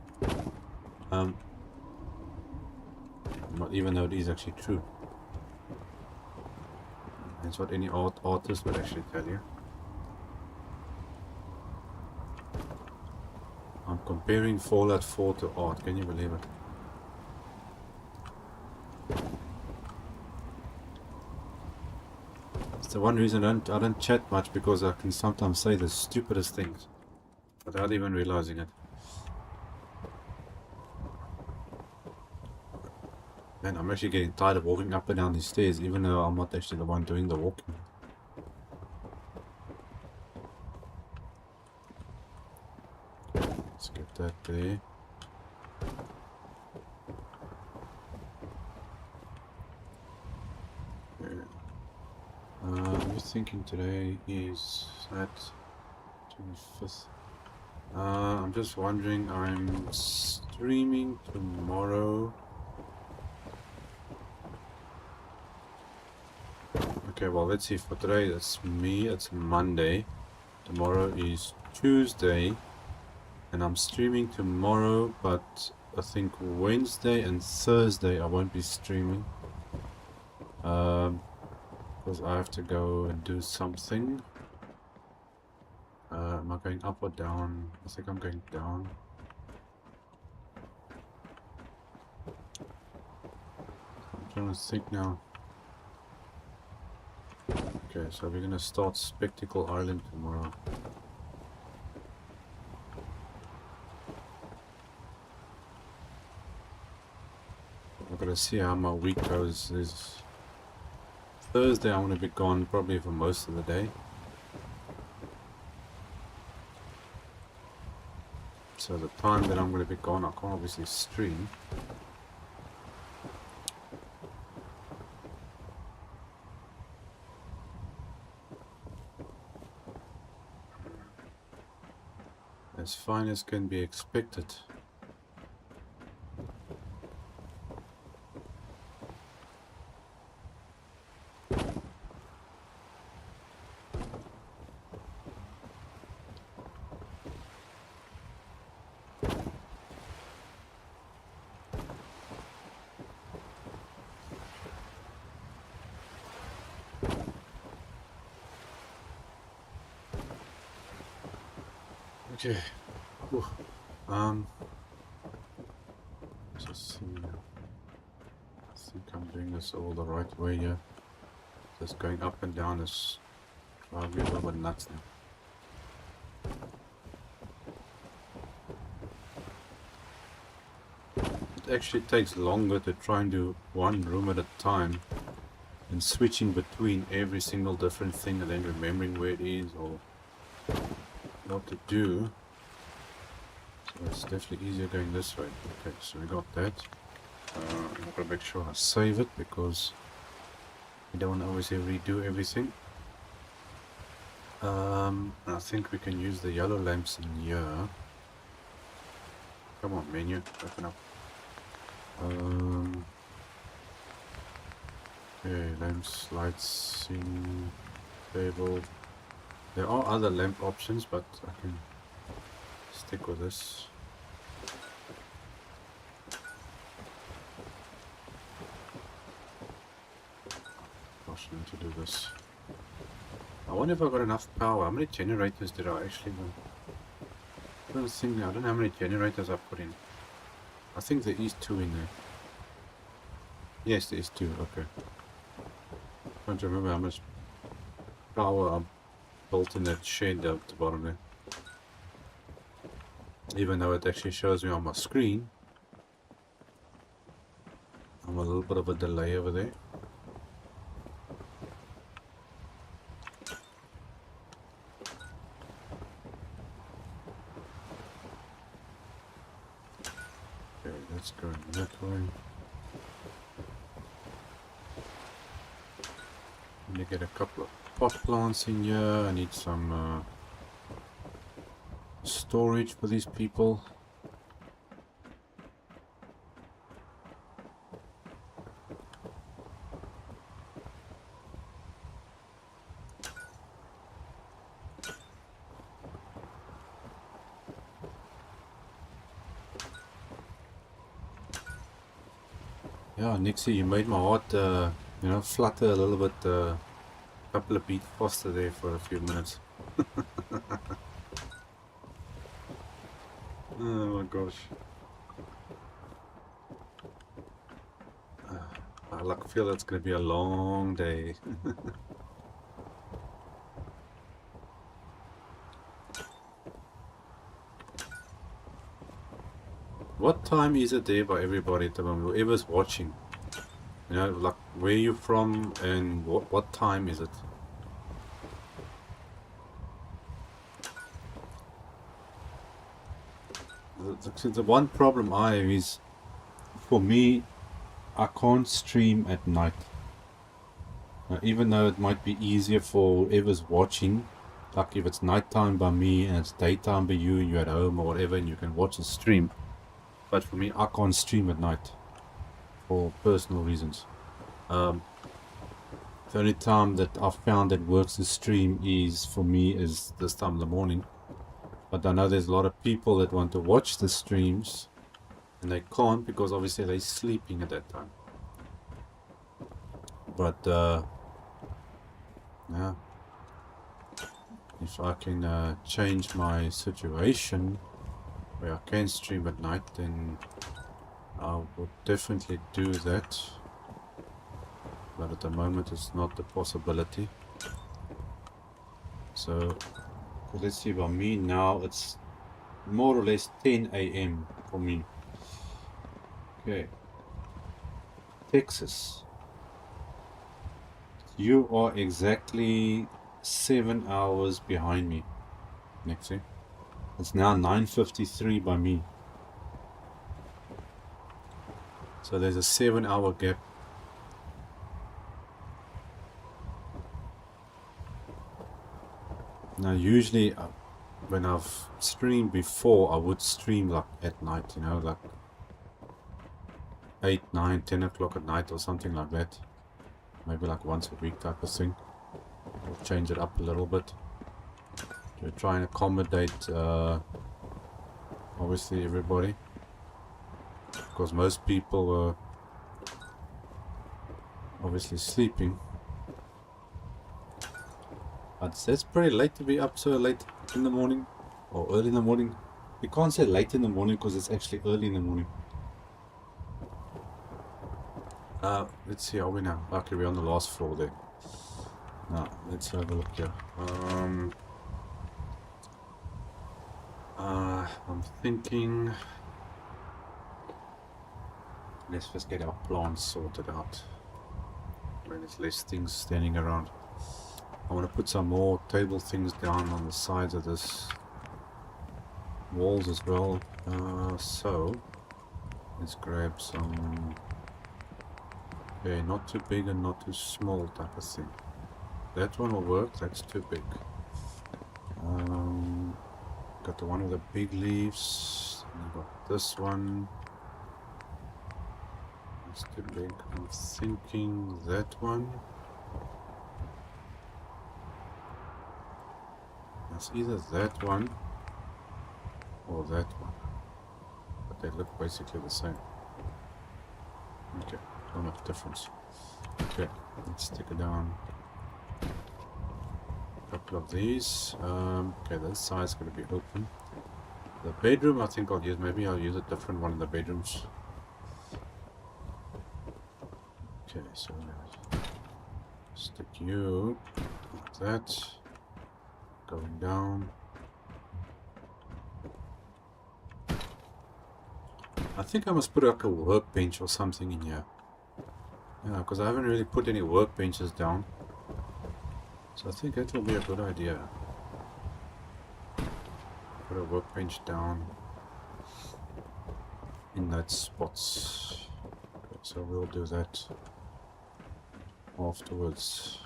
Not even though it is actually true. That's what any artist would actually tell you. I'm comparing Fallout 4 to art, can you believe it? It's the one reason I don't chat much, because I can sometimes say the stupidest things without even realizing it. Man, I'm actually getting tired of walking up and down these stairs, even though I'm not actually the one doing the walking. Let's get that there. I'm thinking today is that 25th. I'm just wondering, I'm streaming tomorrow. Okay, well, let's see. For today, that's me. It's Monday. Tomorrow is Tuesday. And I'm streaming tomorrow, but I think Wednesday and Thursday I won't be streaming. Because I have to go and do something. Am I going up or down? I think I'm going down. I'm trying to think now. Okay, so we're gonna start Spectacle Island tomorrow. I'm gonna see how my week goes. This Thursday I'm gonna be gone probably for most of the day. So the time that I'm gonna be gone, I can't obviously stream. As fine as can be expected. Okay. Whew. Just see. I think I'm doing this all the right way here. Just going up and down is probably a little bit nuts now. It actually takes longer to try and do one room at a time and switching between every single different thing and then remembering where it is or what to do. It's definitely easier going this way. Okay, so we got that. I'm gonna make sure I save it because we don't always redo everything. I think we can use the yellow lamps in here. Come on, menu, open up. Okay, lamps, lights, scene, table. There are other lamp options, but I can stick with this. Gosh, I need to do this. I wonder if I got enough power. How many generators did I actually do? I don't know how many generators I put in. I think there is 2 in there. Yes, there is 2. Okay. Can't remember how much power I built in that shed at the bottom there. Even though it actually shows me on my screen, I'm a little bit of a delay over there. Okay, let's go that way. I need to get a couple of pot plants in here. I need some storage for these people. Yeah, Nixie, you made my heart, you know, flutter a little bit, a couple of beats faster there for a few minutes. Oh my gosh. I feel it's going to be a long day. What time is it there by everybody at the moment? Whoever's watching, you know, like where you from and what time is it? The one problem I have is, for me, I can't stream at night. Even though it might be easier for whoever's watching, like if it's nighttime by me and it's daytime by you and you're at home or whatever and you can watch a stream. But for me, I can't stream at night for personal reasons. The only time that I've found that works to stream is, for me, is this time in the morning. But I know there's a lot of people that want to watch the streams and they can't because obviously they're sleeping at that time. But yeah, if I can change my situation where I can stream at night, then I would definitely do that. But at the moment it's not a possibility. So let's see, by me now it's more or less 10 AM for me. Okay. Texas. You are exactly 7 hours behind me. Nexus. It's now 9:53 by me. So there's a 7-hour gap. Now usually when I've streamed before, I would stream like at night, you know, like 8, 9, 10 o'clock at night or something like that. Maybe like once a week type of thing. We'll change it up a little bit to try and accommodate obviously everybody, because most people were obviously sleeping. But it's pretty late to be up so late in the morning or early in the morning. We can't say late in the morning because it's actually early in the morning. Let's see, are we now? Okay, we're on the last floor there. Now, let's have a look here. I'm thinking, let's just get our plants sorted out. When there's less things standing around. I want to put some more table things down on the sides of this. walls as well. So let's grab some. Okay, not too big and not too small type of thing. That one will work. That's too big. Got the one with the big leaves. And I got this one. That's too big. I'm thinking that one. It's either that one or that one. But they look basically the same. Okay, not much difference. Okay, let's stick it down. A couple of these. Okay, this side's going to be open. The bedroom, I think maybe I'll use a different one in the bedrooms. Okay, so stick you like that. Going down. I think I must put like a workbench or something in here. Yeah, because I haven't really put any workbenches down. So I think that will be a good idea. Put a workbench down in that spots. Okay, so we'll do that afterwards.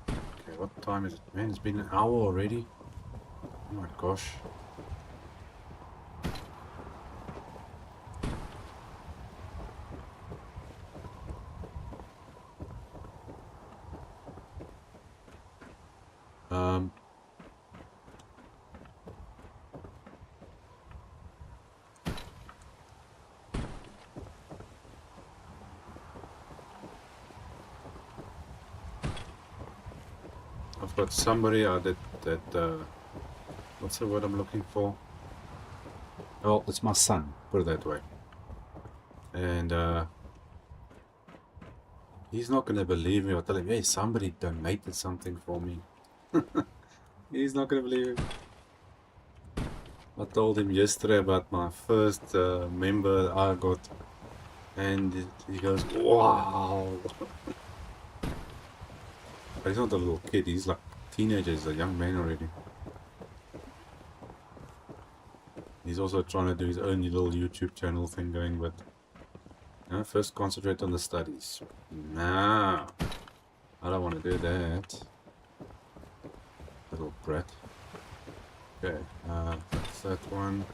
Okay, what time is it? Man, it's been an hour already. Oh my gosh. I've got somebody that what's the word I'm looking for? Oh, it's my son, put it that way. And he's not gonna believe me. I'll tell him, hey, somebody donated something for me. He's not gonna believe it. I told him yesterday about my first member I got, and he goes, wow. But he's not a little kid, he's like a teenager, he's a young man already. He's also trying to do his own little YouTube channel thing going, but first concentrate on the studies. Nah, I don't want to do that. Little brat. Okay, that's that one.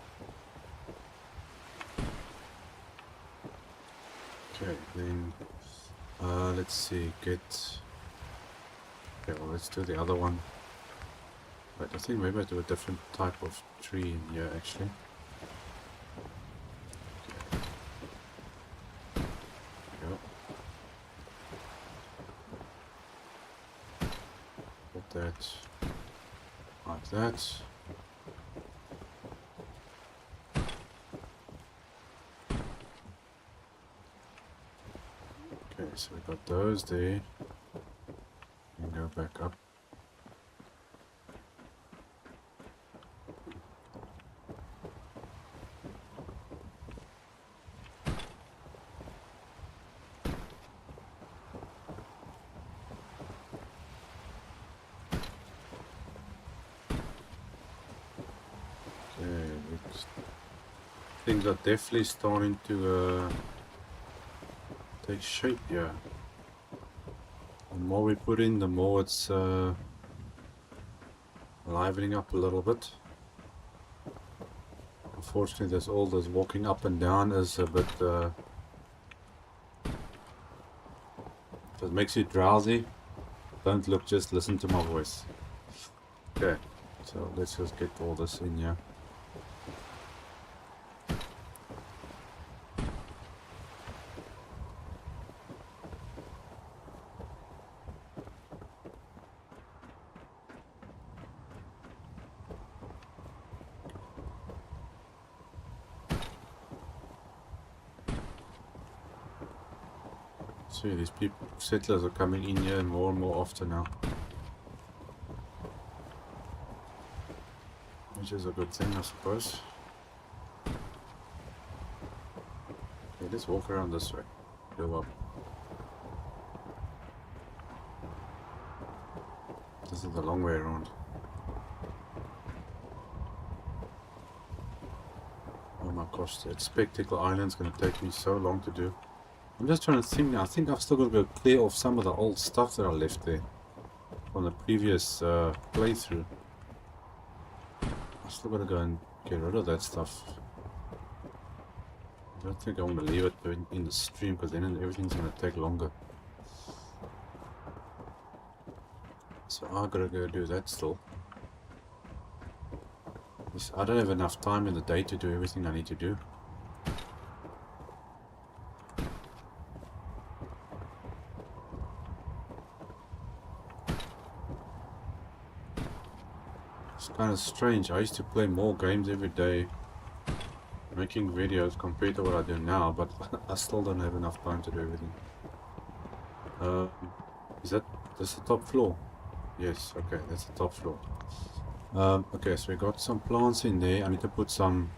Okay, then let's see, okay, well, let's do the other one. But I think maybe I do a different type of tree in here actually. Okay. Put that like that. Okay, so we got those there. And go back up. Things are definitely starting to take shape here. The more we put in, the more it's livening up a little bit. Unfortunately, there's all this walking up and down is a bit if it makes you drowsy, don't look, just listen to my voice. Okay, so let's just get all this in here. See, these people, settlers are coming in here more and more often now. Which is a good thing, I suppose. Okay, let's walk around this way. Go up. This is the long way around. Gosh, that Spectacle Island's gonna take me so long to do. I'm just trying to think now. I think I've still got to go clear off some of the old stuff that I left there from the previous playthrough. I still got to go and get rid of that stuff. I don't think I want to leave it in the stream because then everything's going to take longer. So I've got to go do that still. I don't have enough time in the day to do everything I need to do. It's kind of strange. I used to play more games every day, making videos compared to what I do now, but I still don't have enough time to do everything. Is that's the top floor? Yes, okay, that's the top floor. Okay, so we got some plants in there. I need to put some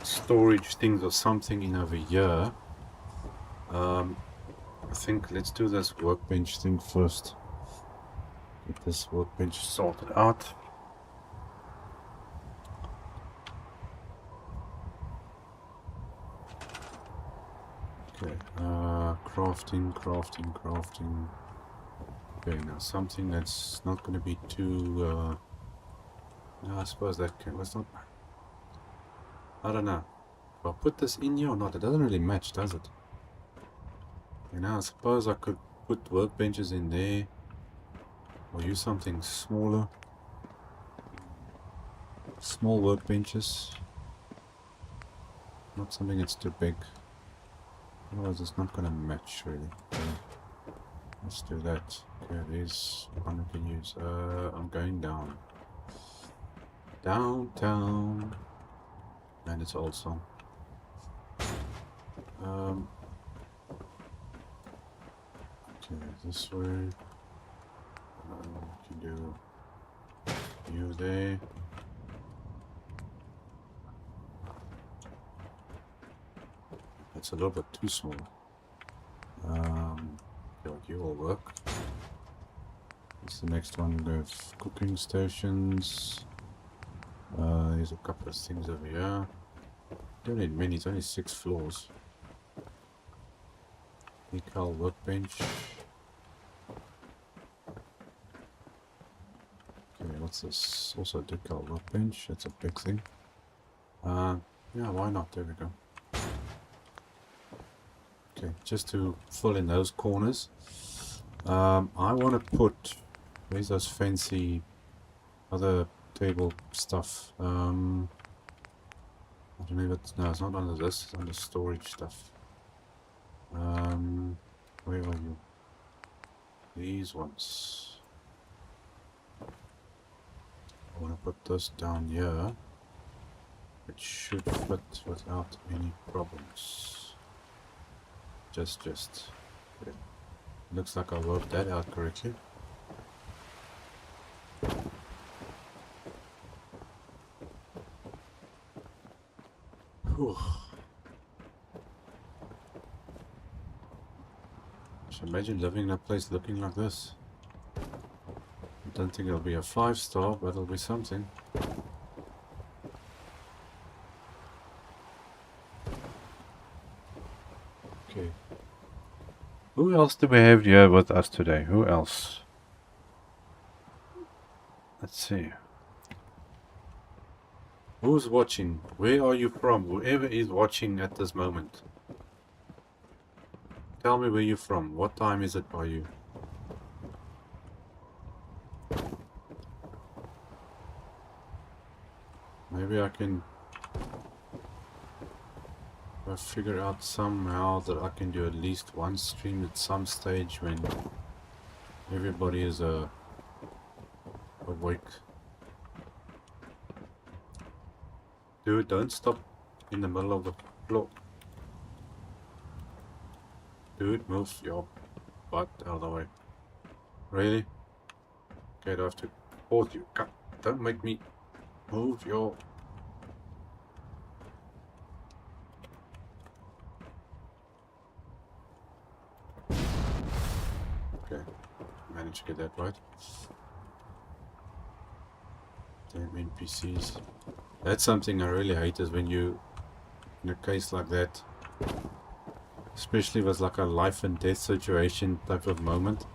storage things or something in over here. I think let's do this workbench thing first. Get this workbench sorted out. Okay, crafting. Okay, now something that's not going to be too no, I suppose that was not. I don't know. If I put this in here or not, it doesn't really match, does it? You know, I suppose I could put workbenches in there, or use something smaller. Small workbenches. Not something that's too big. Otherwise, it's not going to match really. Okay. Let's do that. Okay, there's one we can use. I'm going down. Downtown. And it's also okay, this way. We can do you there. It's a little bit too small. You will work. What's the next one? We have cooking stations. There's a couple of things over here. Don't need many, it's only 6 floors. Decal workbench. Okay, what's this? Also a decal workbench, that's a big thing. Yeah, why not? There we go. Okay, just to fill in those corners. I want to put, where's those fancy other table stuff? I don't know if it's, no, it's not under this, it's under storage stuff. Where are you? These ones. I want to put this down here. It should fit without any problems. Just. Okay. Looks like I worked that out correctly. Whew. Just imagine living in a place looking like this. I don't think it'll be a 5-star, but it'll be something. Okay. Who else do we have here with us today? Who else? Let's see. Who's watching? Where are you from? Whoever is watching at this moment. Tell me where you're from. What time is it by you? Maybe I can figure out somehow that I can do at least one stream at some stage when everybody is awake. Dude, don't stop in the middle of the floor. Dude, move your butt out of the way. Really? Okay, I have to hold you. God, don't make me move your... Okay, managed to get that right. Damn NPCs. That's something I really hate, is when you in a case like that. Especially if it's like a life and death situation type of moment.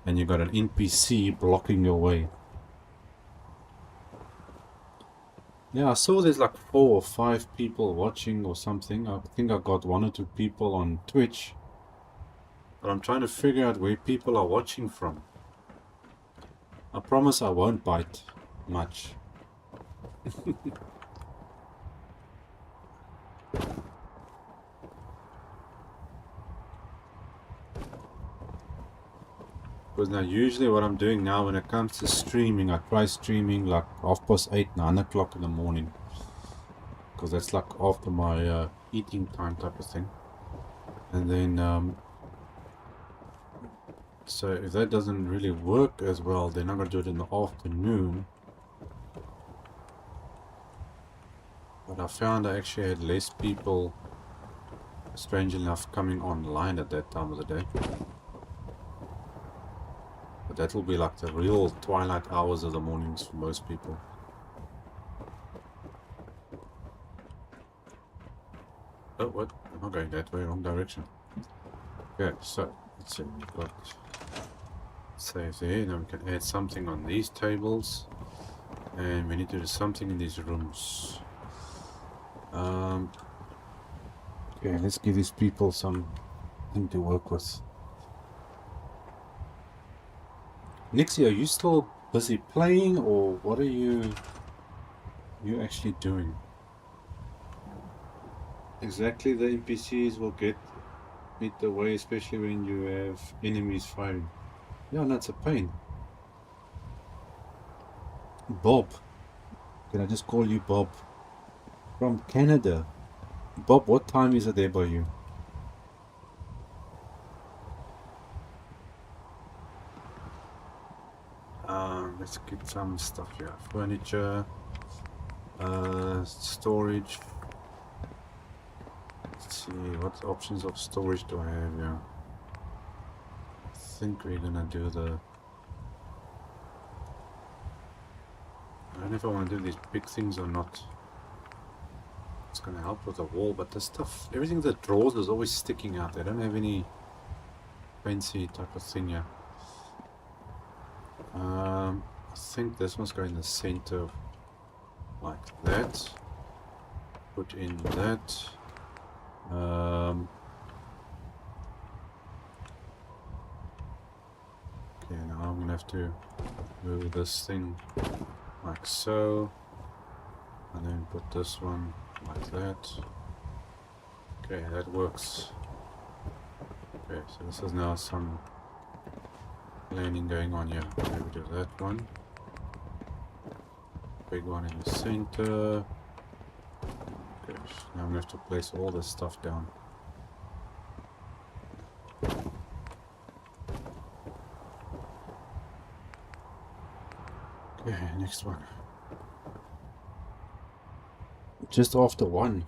And you got an NPC blocking your way. Yeah, I saw there's like 4 or 5 people watching or something. I think I got 1 or 2 people on Twitch. But I'm trying to figure out where people are watching from. I promise I won't bite much. Because now usually what I'm doing now when it comes to streaming, I try streaming like 8:30, 9 o'clock in the morning. Because that's like after my eating time type of thing. And then, so if that doesn't really work as well, then I'm going to do it in the afternoon. But I found I actually had less people, strangely enough, coming online at that time of the day. But that will be like the real twilight hours of the mornings for most people. Oh, what? I'm not going that way, wrong direction. Okay, so let's see, we've got save there. Now we can add something on these tables, and we need to do something in these rooms. Okay, let's give these people something to work with. Nixie, are you still busy playing, or what are you actually doing? Exactly, the NPCs will get the way, especially when you have enemies firing. Yeah, that's a pain. Bob. Can I just call you Bob? From Canada. Bob, what time is it there by you? Let's get some stuff here. Furniture. Storage. Let's see, what options of storage do I have here? I think we're gonna do the... I don't know if I want to do these big things or not. It's gonna help with the wall, but the stuff, everything that draws is always sticking out. I don't have any fancy type of thing here. I think this one's going in the center, like that. Put in that. Okay, now I'm gonna have to move this thing like so, and then put this one like that. Okay, that works. Okay, so this is now some planning going on here. Okay, we do that one. Big one in the center. Okay, now I'm gonna have to place all this stuff down. Okay, next one. Just after 1.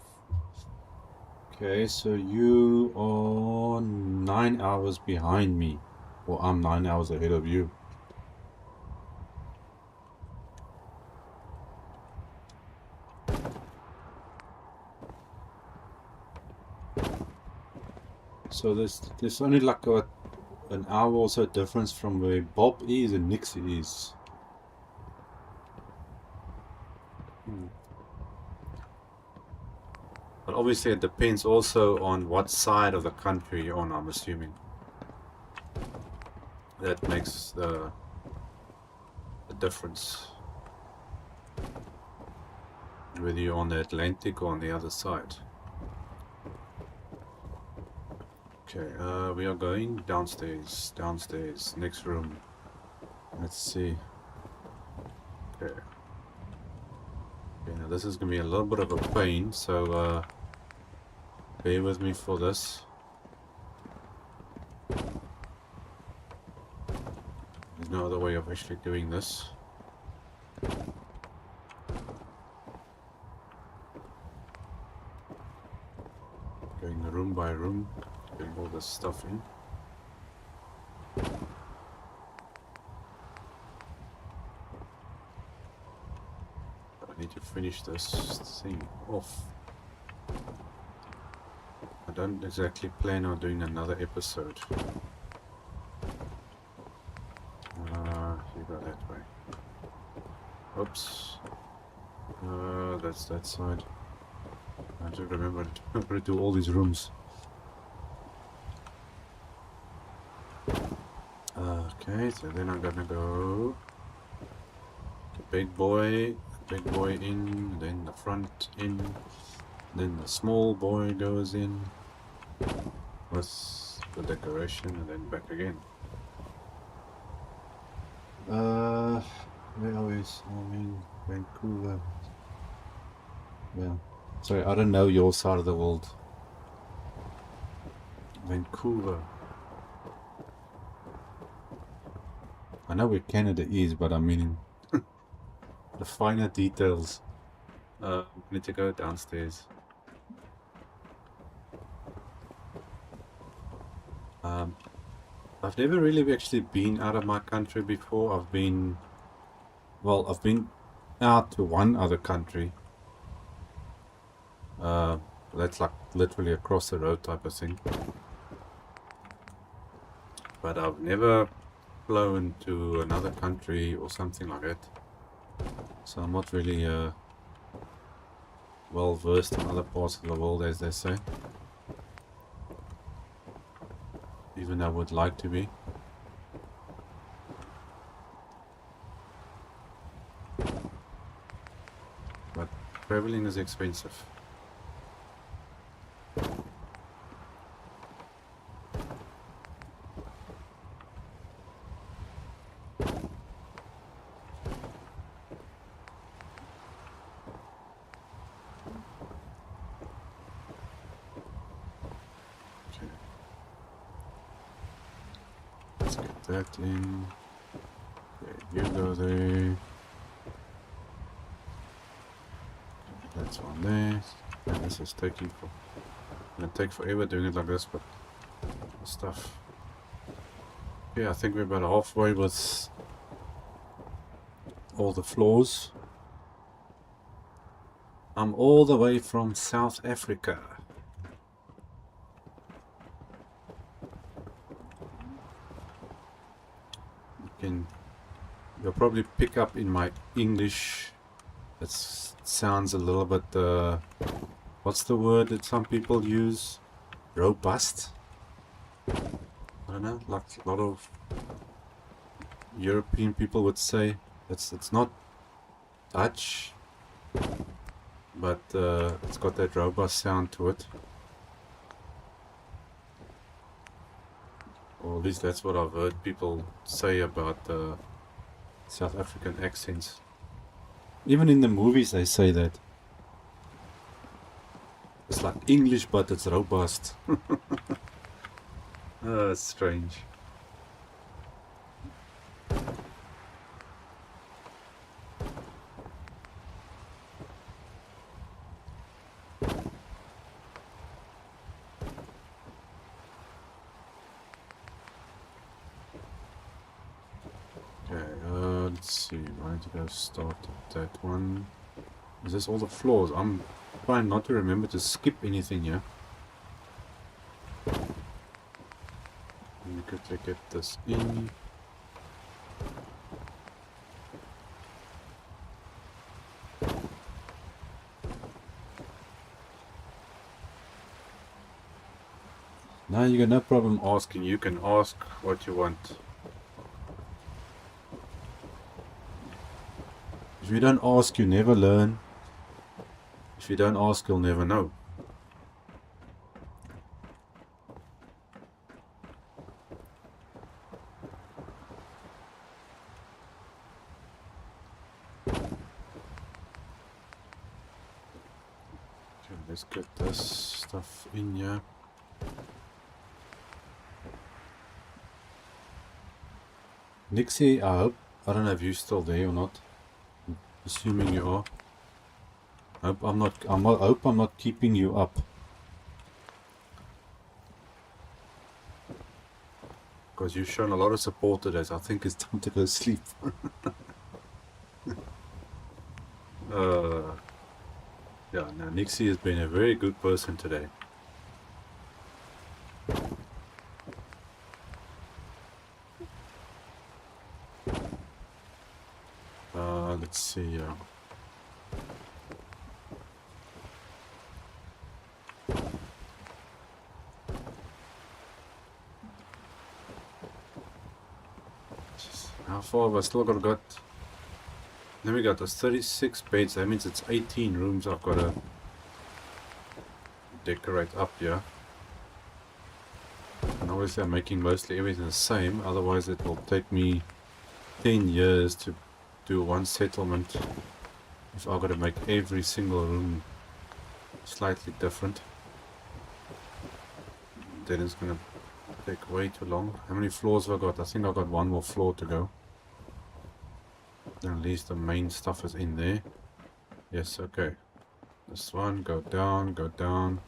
Okay, so you are 9 hours behind me. Well, I'm 9 hours ahead of you. So there's only like an hour or so difference from where Bob is and Nixie is. But obviously it depends also on what side of the country you're on, I'm assuming. That makes the difference. Whether you're on the Atlantic or on the other side. Okay, we are going downstairs, next room. Let's see. Okay. Okay, now this is going to be a little bit of a pain, so bear with me for this. There's no other way of actually doing this. Going room by room. Getting all this stuff in. But I need to finish this thing off. don't exactly plan on doing another episode. You go that way. Oops. That's that side. I have to remember to do all these rooms. Okay, so then I'm gonna go the big boy in, then the front in, then the small boy goes in with the decoration, and then back again. Where are we? I'm in Vancouver. Yeah. Sorry, I don't know your side of the world. Vancouver. I know where Canada is, but I mean the finer details. We need to go downstairs. I've never really actually been out of my country before. I've been out to one other country. That's like literally across the road type of thing. But I've never flown to another country or something like that. So I'm not really well versed in other parts of the world, as they say. Even I would like to be. But traveling is expensive. That in. Okay, you go there. That's one there. And this is taking for. Gonna take forever doing it like this, but stuff. Yeah, I think we're about halfway with all the floors. I'm all the way from South Africa. You'll probably pick up in my English. It sounds a little bit, what's the word that some people use? Robust? I don't know, like a lot of European people would say. It's not Dutch, but it's got that robust sound to it. Or at least that's what I've heard people say about South African accents. Even in the movies they say that. It's like English, but it's robust. It's strange. Let's see, I need to go start that one. Is this all the floors? I'm trying not to remember to skip anything here. Let me quickly get this in. Now you got no problem asking. You can ask what you want. If you don't ask, you never learn. If you don't ask, you'll never know. Okay, let's get this stuff in here. Nixie, I hope. I don't know if you're still there or not. Assuming you are. I hope I'm not keeping you up. Because you've shown a lot of support today, so I think it's time to go sleep. Yeah, now Nixie has been a very good person today. Let's see. How far have I still got? Then we got those 36 beds. That means it's 18 rooms I've got to decorate up here. And obviously I'm making mostly everything the same. Otherwise it will take me 10 years to do one settlement. If I've got to make every single room slightly different, then it's going to take way too long. How many floors have I got? I think I've got one more floor to go. Then at least the main stuff is in there. Yes, okay. This one, go down, go down.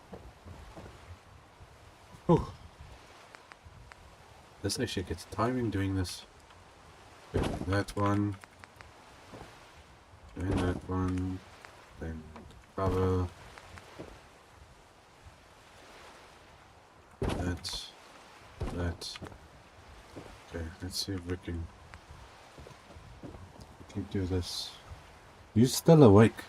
Whew. This actually gets tiring doing this. Okay, that one. Then that one. Then cover. That. Okay, let's see if we can do this. You still awake?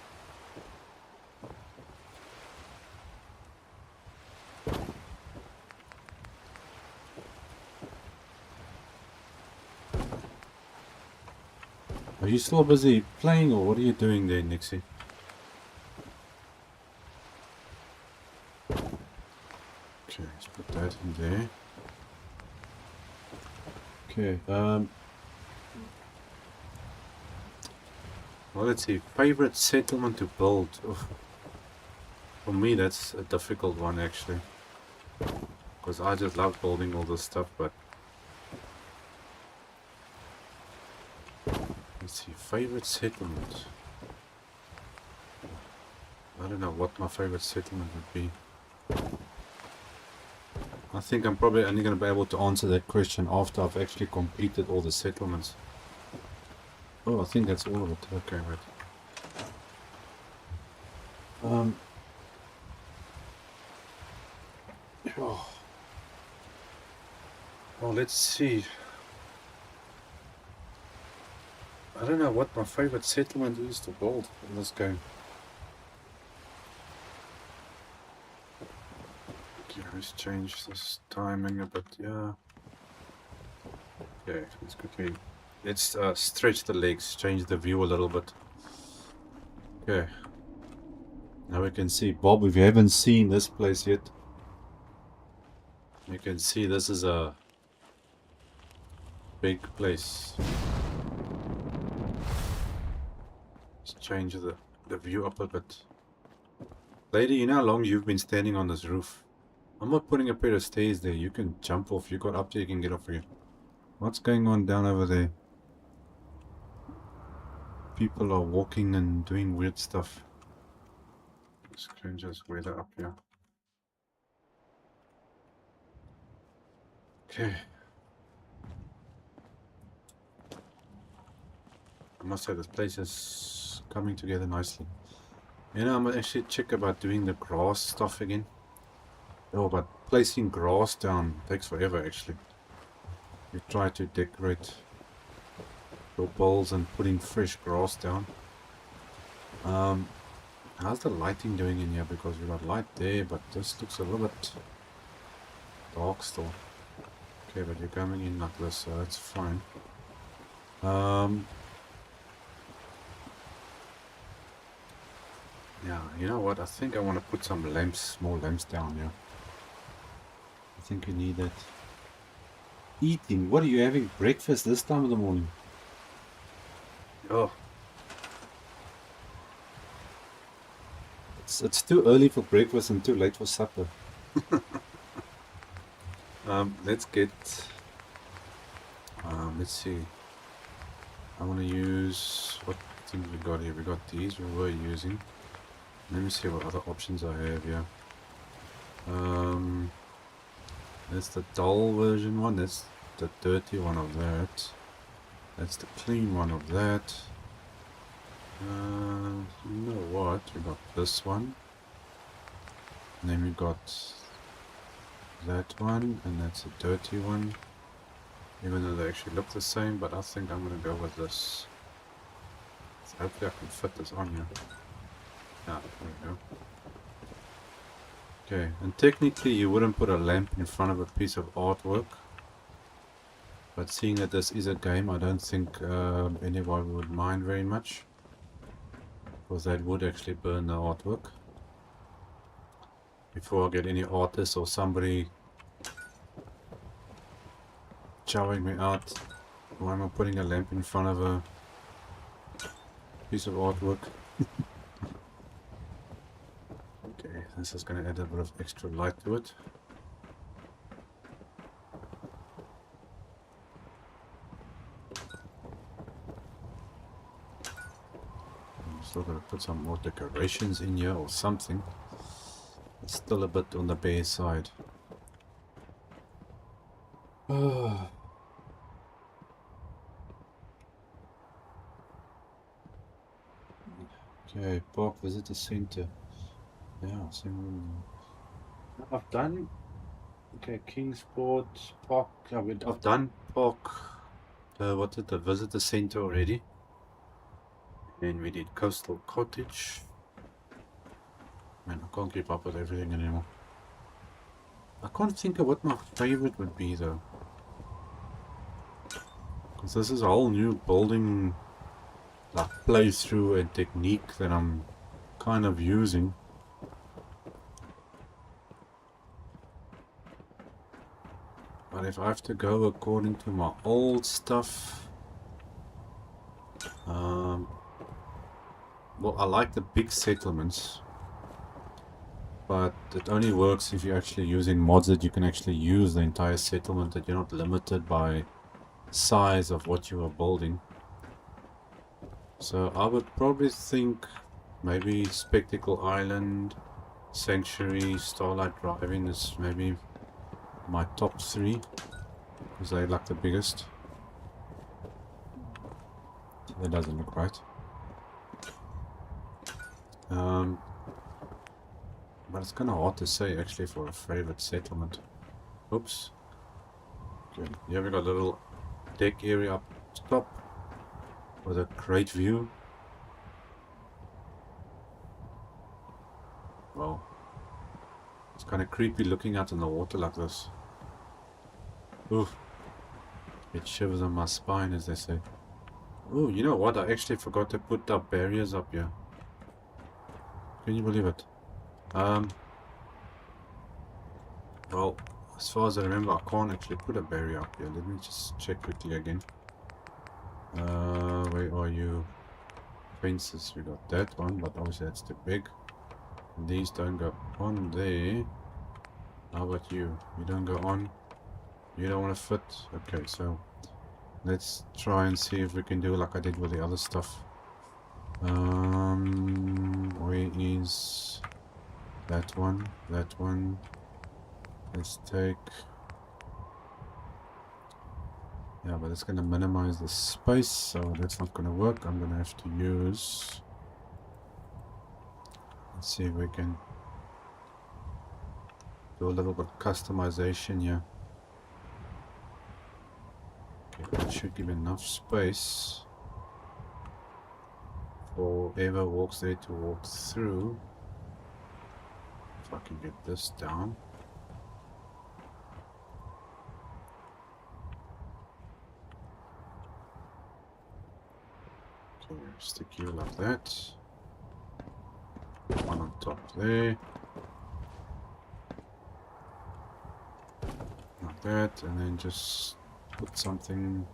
Are you still busy playing, or what are you doing there, Nixie? Okay, let's put that in there. Okay, well, let's see. Favorite settlement to build. Oof. For me, that's a difficult one, actually. Because I just love building all this stuff, but... Let's see. Favorite settlement. I don't know what my favorite settlement would be. I think I'm probably only going to be able to answer that question after I've actually completed all the settlements. Oh, I think that's all of it. Okay, right. Oh. Well, let's see. I don't know what my favorite settlement is to build in this game. Okay, let's change this timing a bit, yeah. Okay, let's quickly... Let's stretch the legs, change the view a little bit. Okay. Now we can see, Bob, if you haven't seen this place yet, you can see this is a big place. Let's change the view up a bit. Lady, you know how long you've been standing on this roof? I'm not putting a pair of stairs there. You can jump off. You got up there, you can get off here. What's going on down over there? People are walking and doing weird stuff. Let's change this weather up here. Okay. I must say this place is coming together nicely. You know, I'm gonna actually check about doing the grass stuff again. Oh, but placing grass down takes forever actually. You try to decorate your bowls and putting fresh grass down. How's the lighting doing in here? Because we got light there, but this looks a little bit dark still. Okay, but you're coming in like this, so that's fine. Yeah, you know what? I think I want to put some lamps, small lamps down here. I think you need that. Eating? What are you having? Breakfast this time of the morning? Oh. It's too early for breakfast and too late for supper. Let's get... let's see. I want to use... What things we got here? We got these we were using. Let me see what other options I have here. That's the dull version one. That's the dirty one of that. That's the clean one of that. You know what? We got this one. And then we got that one, and that's a dirty one. Even though they actually look the same, but I think I'm gonna go with this. I Hopefully I can fit this on here. Yeah, there we go. Okay, and technically you wouldn't put a lamp in front of a piece of artwork. But seeing that this is a game, I don't think anyone would mind very much. Because that would actually burn the artwork. Before I get any artists or somebody showing me out, why am I putting a lamp in front of a piece of artwork? Okay, this is going to add a bit of extra light to it. I'm still going to put some more decorations in here or something. It's still a bit on the bare side. Okay, Park Visitor Center. Yeah, same. I've done. Okay, Kingsport Park. I've done Park. What did the Visitor Center already? And we did Coastal Cottage. Man, I can't keep up with everything anymore. I can't think of what my favorite would be though. Because this is a whole new building like playthrough and technique that I'm kind of using. But if I have to go according to my old stuff, well, I like the big settlements, but it only works if you're actually using mods that you can actually use the entire settlement, that you're not limited by size of what you are building. So I would probably think maybe Spectacle Island, Sanctuary, Starlight Driving is maybe my top 3, because they're like the biggest. That doesn't look right. But it's kind of hard to say actually for a favorite settlement. Oops. Okay, here we got a little deck area up top with a great view. Wow. It's kind of creepy looking out in the water like this. Oof. It shivers on my spine, as they say. Oh, you know what? I actually forgot to put up barriers up here. Can you believe it? Well, as far as I remember, I can't actually put a barrier up here. Let me just check quickly again. Where are you? Fences, we got that one, but obviously that's too big. These don't go on there. How about you? You don't go on? You don't want to fit? Okay, so let's try and see if we can do like I did with the other stuff. Where is that one? That one. Let's take... Yeah, but it's going to minimize the space, so that's not going to work. I'm going to have to use... Let's see if we can do a little bit of customization here. Okay, that should give enough space for whoever walks there to walk through. If I can get this down. Okay, stick you like that. One on top there. Like that, and then just put something.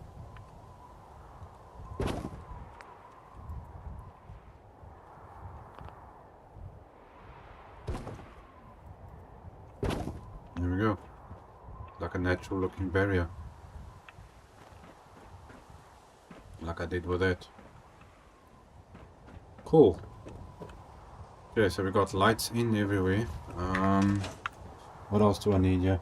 There we go. Like a natural looking barrier. Like I did with that. Cool. Okay, so we got lights in everywhere. What else do I need here?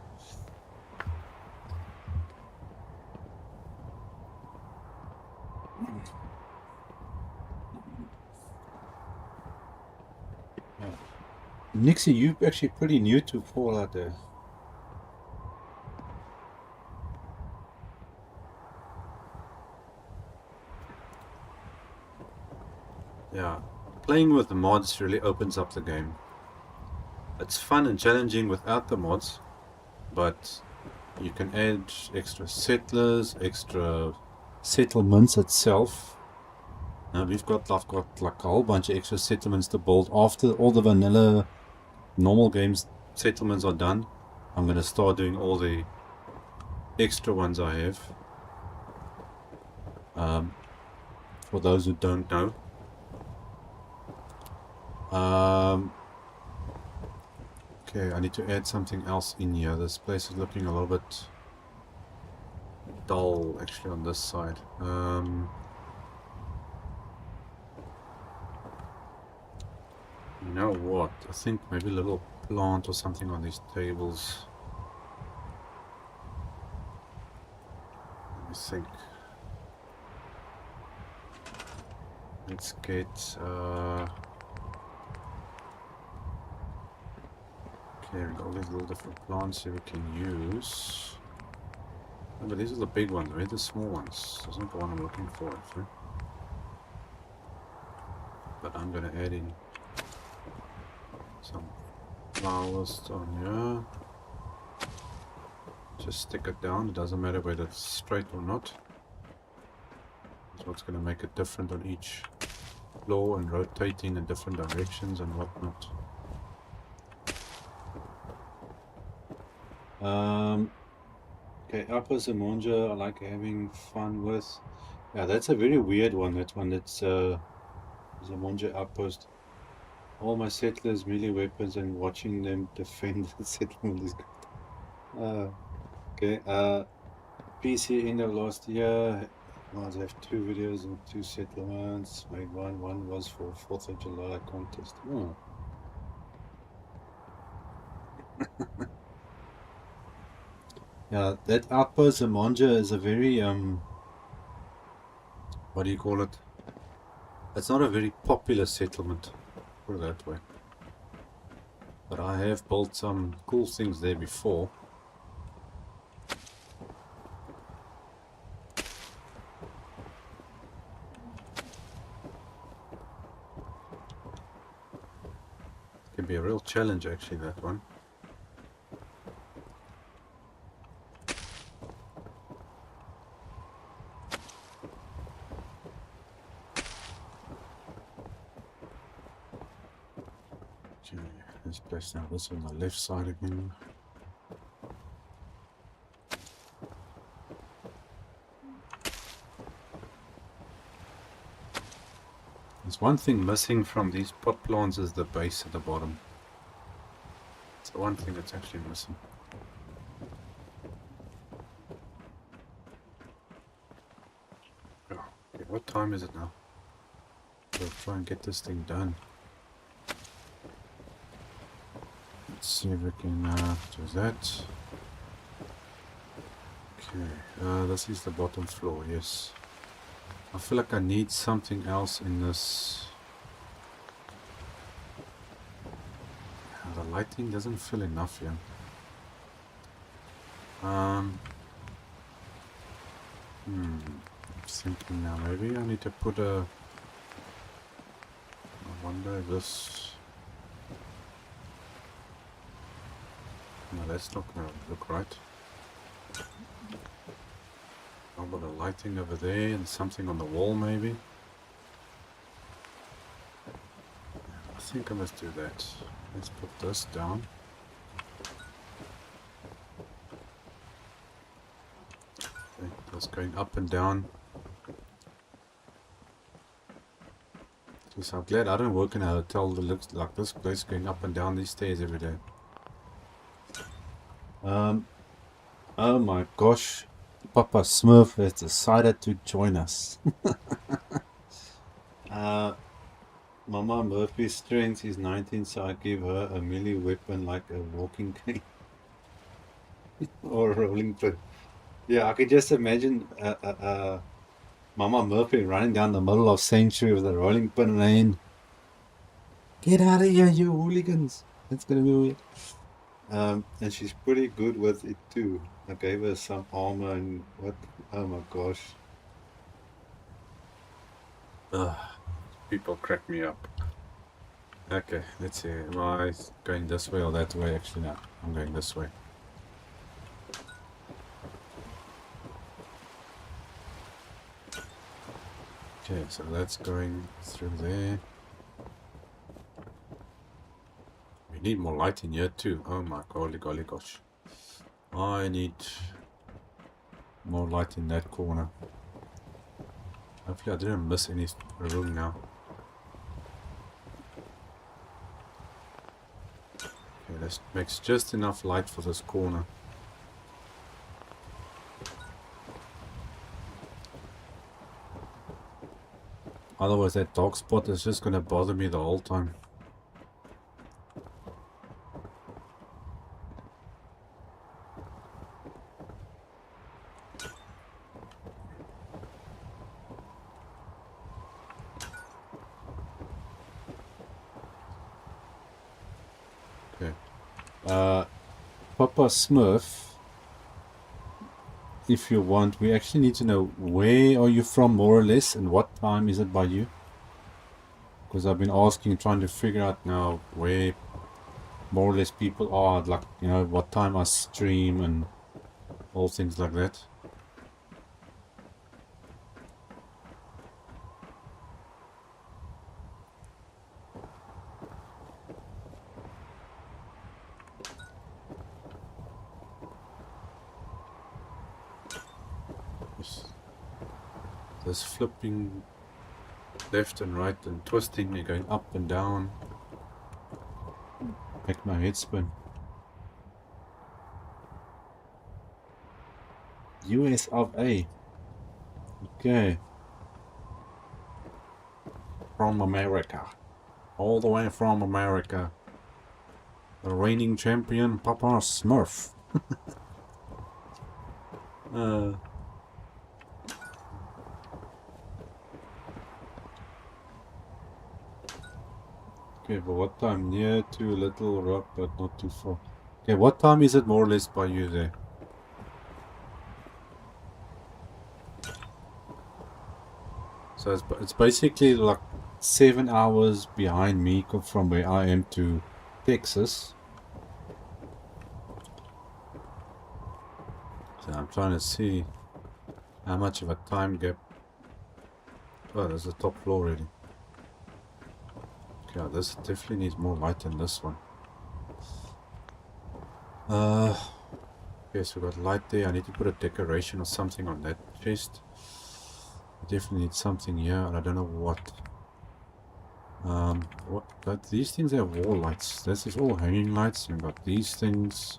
Nixie, you're actually pretty new to Fallout there. yeah, playing with the mods really opens up the game. It's fun and challenging without the mods, but you can add extra settlers, extra settlements itself. Now I've got like a whole bunch of extra settlements to build after all the vanilla normal games settlements are done. I'm going to start doing all the extra ones I have. For those who don't know. Okay, I need to add something else in here. This place is looking a little bit dull actually on this side. You know what? I think maybe a little plant or something on these tables. Let me think. Let's get okay, we've got all these little different plants here we can use. Oh, but these are the big ones, right? The small ones. That's not the one I'm looking for, actually. But I'm gonna add in some flowers on here. Just stick it down. It doesn't matter whether it's straight or not. That's what's gonna make it different on each floor and rotating in different directions and whatnot. Okay, Upper Zamonja I like having fun with. Yeah, that's a very weird one. That one, that's Zamonja Outpost. All my settlers, melee weapons, and watching them defend the settlement is good. Okay, PC end of last year. I have 2 videos and 2 settlements. Made one. One was for 4th of July contest. Oh. Yeah, that outpost Zamonja is a very what do you call it? It's not a very popular settlement, put it that way. But I have built some cool things there before. It can be a real challenge actually, that one. Let's place now this on the left side again. There's one thing missing from these pot plants is the base at the bottom. It's the one thing that's actually missing. Oh, okay, what time is it now? We'll try and get this thing done. Let's see if we can do that. Okay, this is the bottom floor, yes. I feel like I need something else in this. The lighting doesn't feel enough here. I'm thinking now, maybe I need to put a... I wonder if this... No, that's not going to look right. How about a lighting over there and something on the wall maybe? I think I must do that. Let's put this down. Okay, that's going up and down. Just, I'm glad I don't work in a hotel that looks like this place, going up and down these stairs every day. Oh my gosh, Papa Smurf has decided to join us. Mama Murphy's strength is 19, so I give her a melee weapon like a walking cane or a rolling pin. Yeah, I could just imagine Mama Murphy running down the middle of Sanctuary with a rolling pin in her hand. Get out of here, you hooligans! That's gonna be weird. And she's pretty good with it too. I gave her some armor and what? Oh my gosh. People crack me up. Okay, let's see. Am I going this way or that way? Actually, no. I'm going this way. Okay, so that's going through there. We need more light in here too. Oh my golly gosh. I need more light in that corner. Hopefully I didn't miss any room now. Okay, that makes just enough light for this corner. Otherwise that dark spot is just going to bother me the whole time. Okay. Papa Smurf, if you want, we actually need to know where are you from more or less and what time is it by you? Because I've been asking, trying to figure out now where more or less people are, like, you know, what time I stream and all things like that. This flipping left and right and twisting, you're going up and down. Make my head spin. US of A. Okay. From America. All the way from America. The reigning champion, Papa Smurf. Okay, but what time? Near to Little Rock, but not too far. Okay, what time is it more or less by you there? So it's basically like 7 hours behind me from where I am to Texas. So I'm trying to see how much of a time gap. Oh, there's the top floor already. Okay, this definitely needs more light than this one. Okay, so we got light there. I need to put a decoration or something on that chest. I definitely need something here, and I don't know what. But these things have wall lights. This is all hanging lights. We've got these things.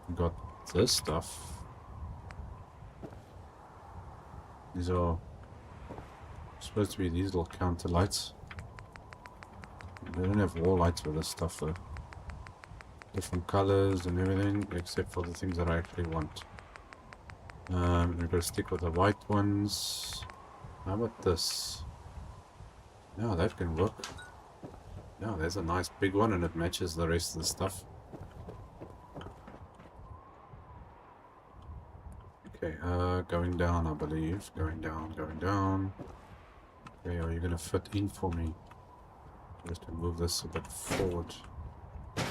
We've got this stuff. These are supposed to be these little counter lights. They don't have wall lights with this stuff though. Different colors and everything, except for the things that I actually want. We're gonna stick with the white ones. How about this? Yeah, that can work. Yeah, there's a nice big one and it matches the rest of the stuff. Okay, going down I believe. Going down, going down. Okay, are you gonna fit in for me? Just to move this a bit forward. I'm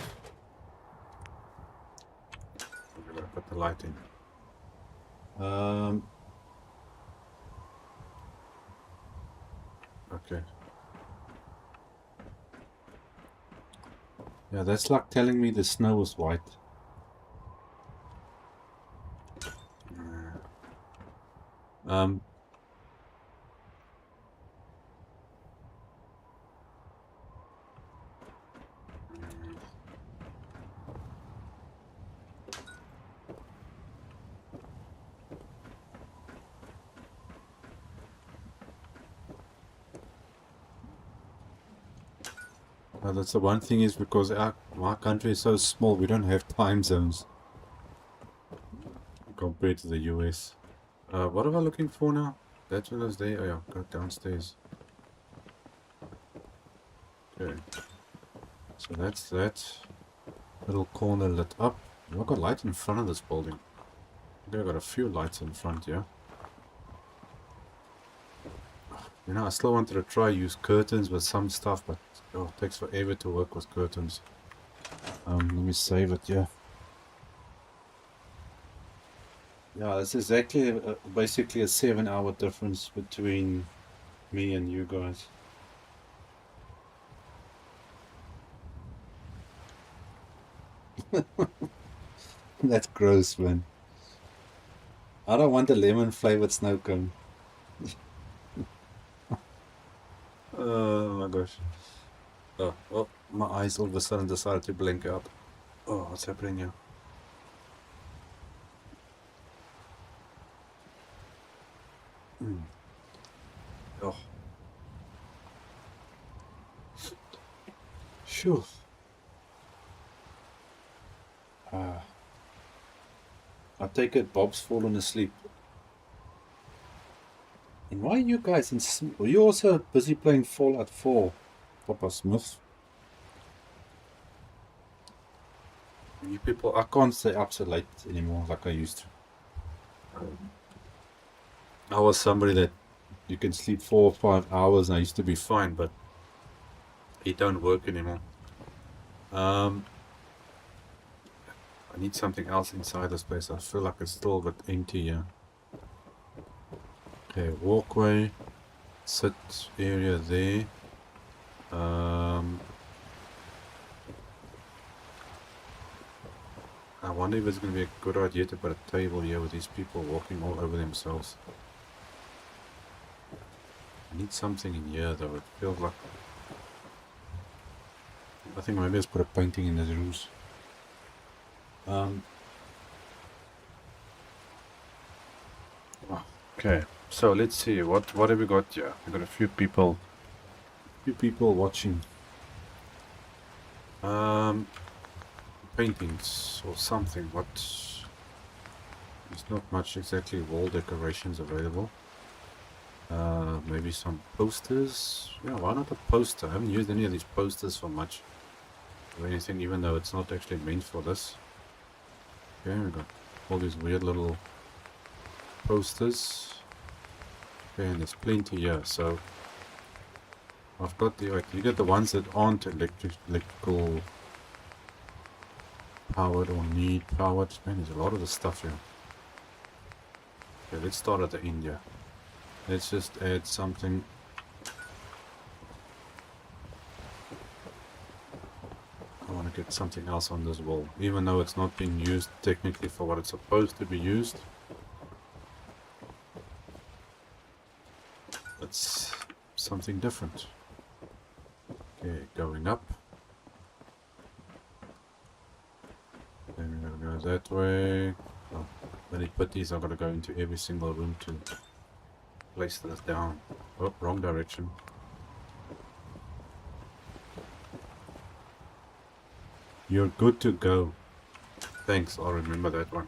gonna put the light in. Okay. Yeah, that's like telling me the snow is white. That's the one thing is because our country is so small, we don't have time zones compared to the US. What am I looking for now? That's what I was there. Oh yeah, go downstairs. Okay. So that's that little corner lit up. I've got light in front of this building. I think I've got a few lights in front here. You know, I still wanted to try use curtains with some stuff, but oh, it takes forever to work with curtains. Let me save it, yeah. Yeah, it's exactly basically a 7-hour difference between me and you guys. That's gross, man. I don't want a lemon flavored snow cone. Oh my gosh. Oh, my eyes all of a sudden decided to blink out. Oh, what's happening here? Oh, sure. I take it Bob's fallen asleep. And why are you guys are you also busy playing Fallout 4, Papa Smith? You people, I can't stay up so late anymore like I used to. I was somebody that you can sleep 4 or 5 hours and I used to be fine, but it don't work anymore. I need something else inside this place. I feel like it's still a bit empty here. Okay, walkway, sit area there. I wonder if it's going to be a good idea to put a table here with these people walking all over themselves. I need something in here though. It feels like... I think maybe let's put a painting in the rooms. Okay, so let's see. What have we got here? We got a few people watching. Paintings or something. What? There's not much exactly wall decorations available. Maybe some posters. Yeah, why not a poster? I haven't used any of these posters for much or anything, even though it's not actually meant for this. Okay, we got all these weird little posters. Okay, and there's plenty here. So I've got the you get the ones that aren't electrical powered or need powered. Man, there's a lot of the stuff here. Okay, let's start at the end here. Let's just add something. I want to get something else on this wall, even though it's not being used technically for what it's supposed to be used. It's something different. Okay, going up. Then we're gonna go that way. Oh, when I put these, I've got to go into every single room to place this down. Oh, wrong direction. You're good to go. Thanks, I'll remember that one.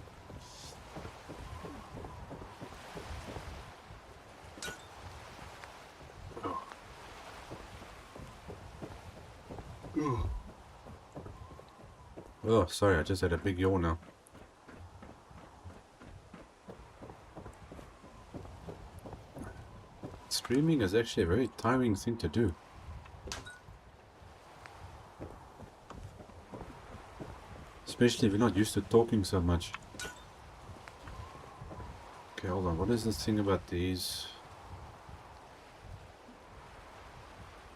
Oh, sorry, I just had a big yawn now. Streaming is actually a very tiring thing to do. Especially if you're not used to talking so much. Okay, hold on. What is this thing about these?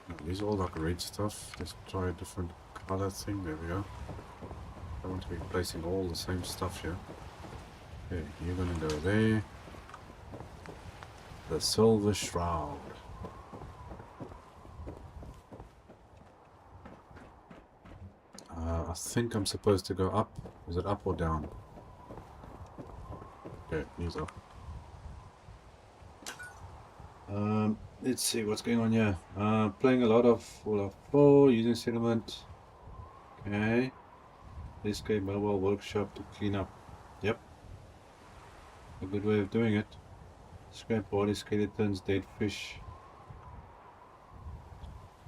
No, these are all like red stuff. Let's try a different color thing. There we go. I want to be placing all the same stuff here. Okay, you're gonna go there. The silver shroud. I think I'm supposed to go up. Is it up or down? Okay, he's up. Let's see what's going on here. Playing a lot of Fallout 4, using settlement. Okay. Escape mobile workshop to clean up. Yep. A good way of doing it. Scrap body skeletons, dead fish.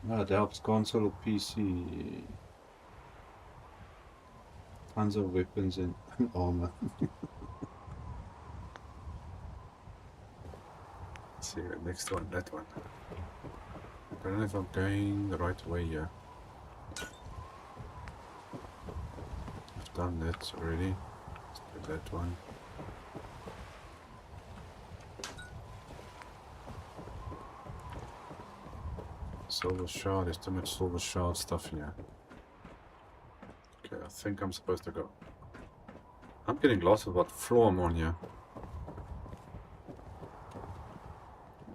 It helps console or PC. Tons of weapons and armor. see, the next one, that one. I don't know if I'm going the right way here. I've done that already. Let's do that one. Silver shard, there's too much silver shard stuff here. Okay, I think I'm supposed to go. I'm getting lost of what floor I'm on here.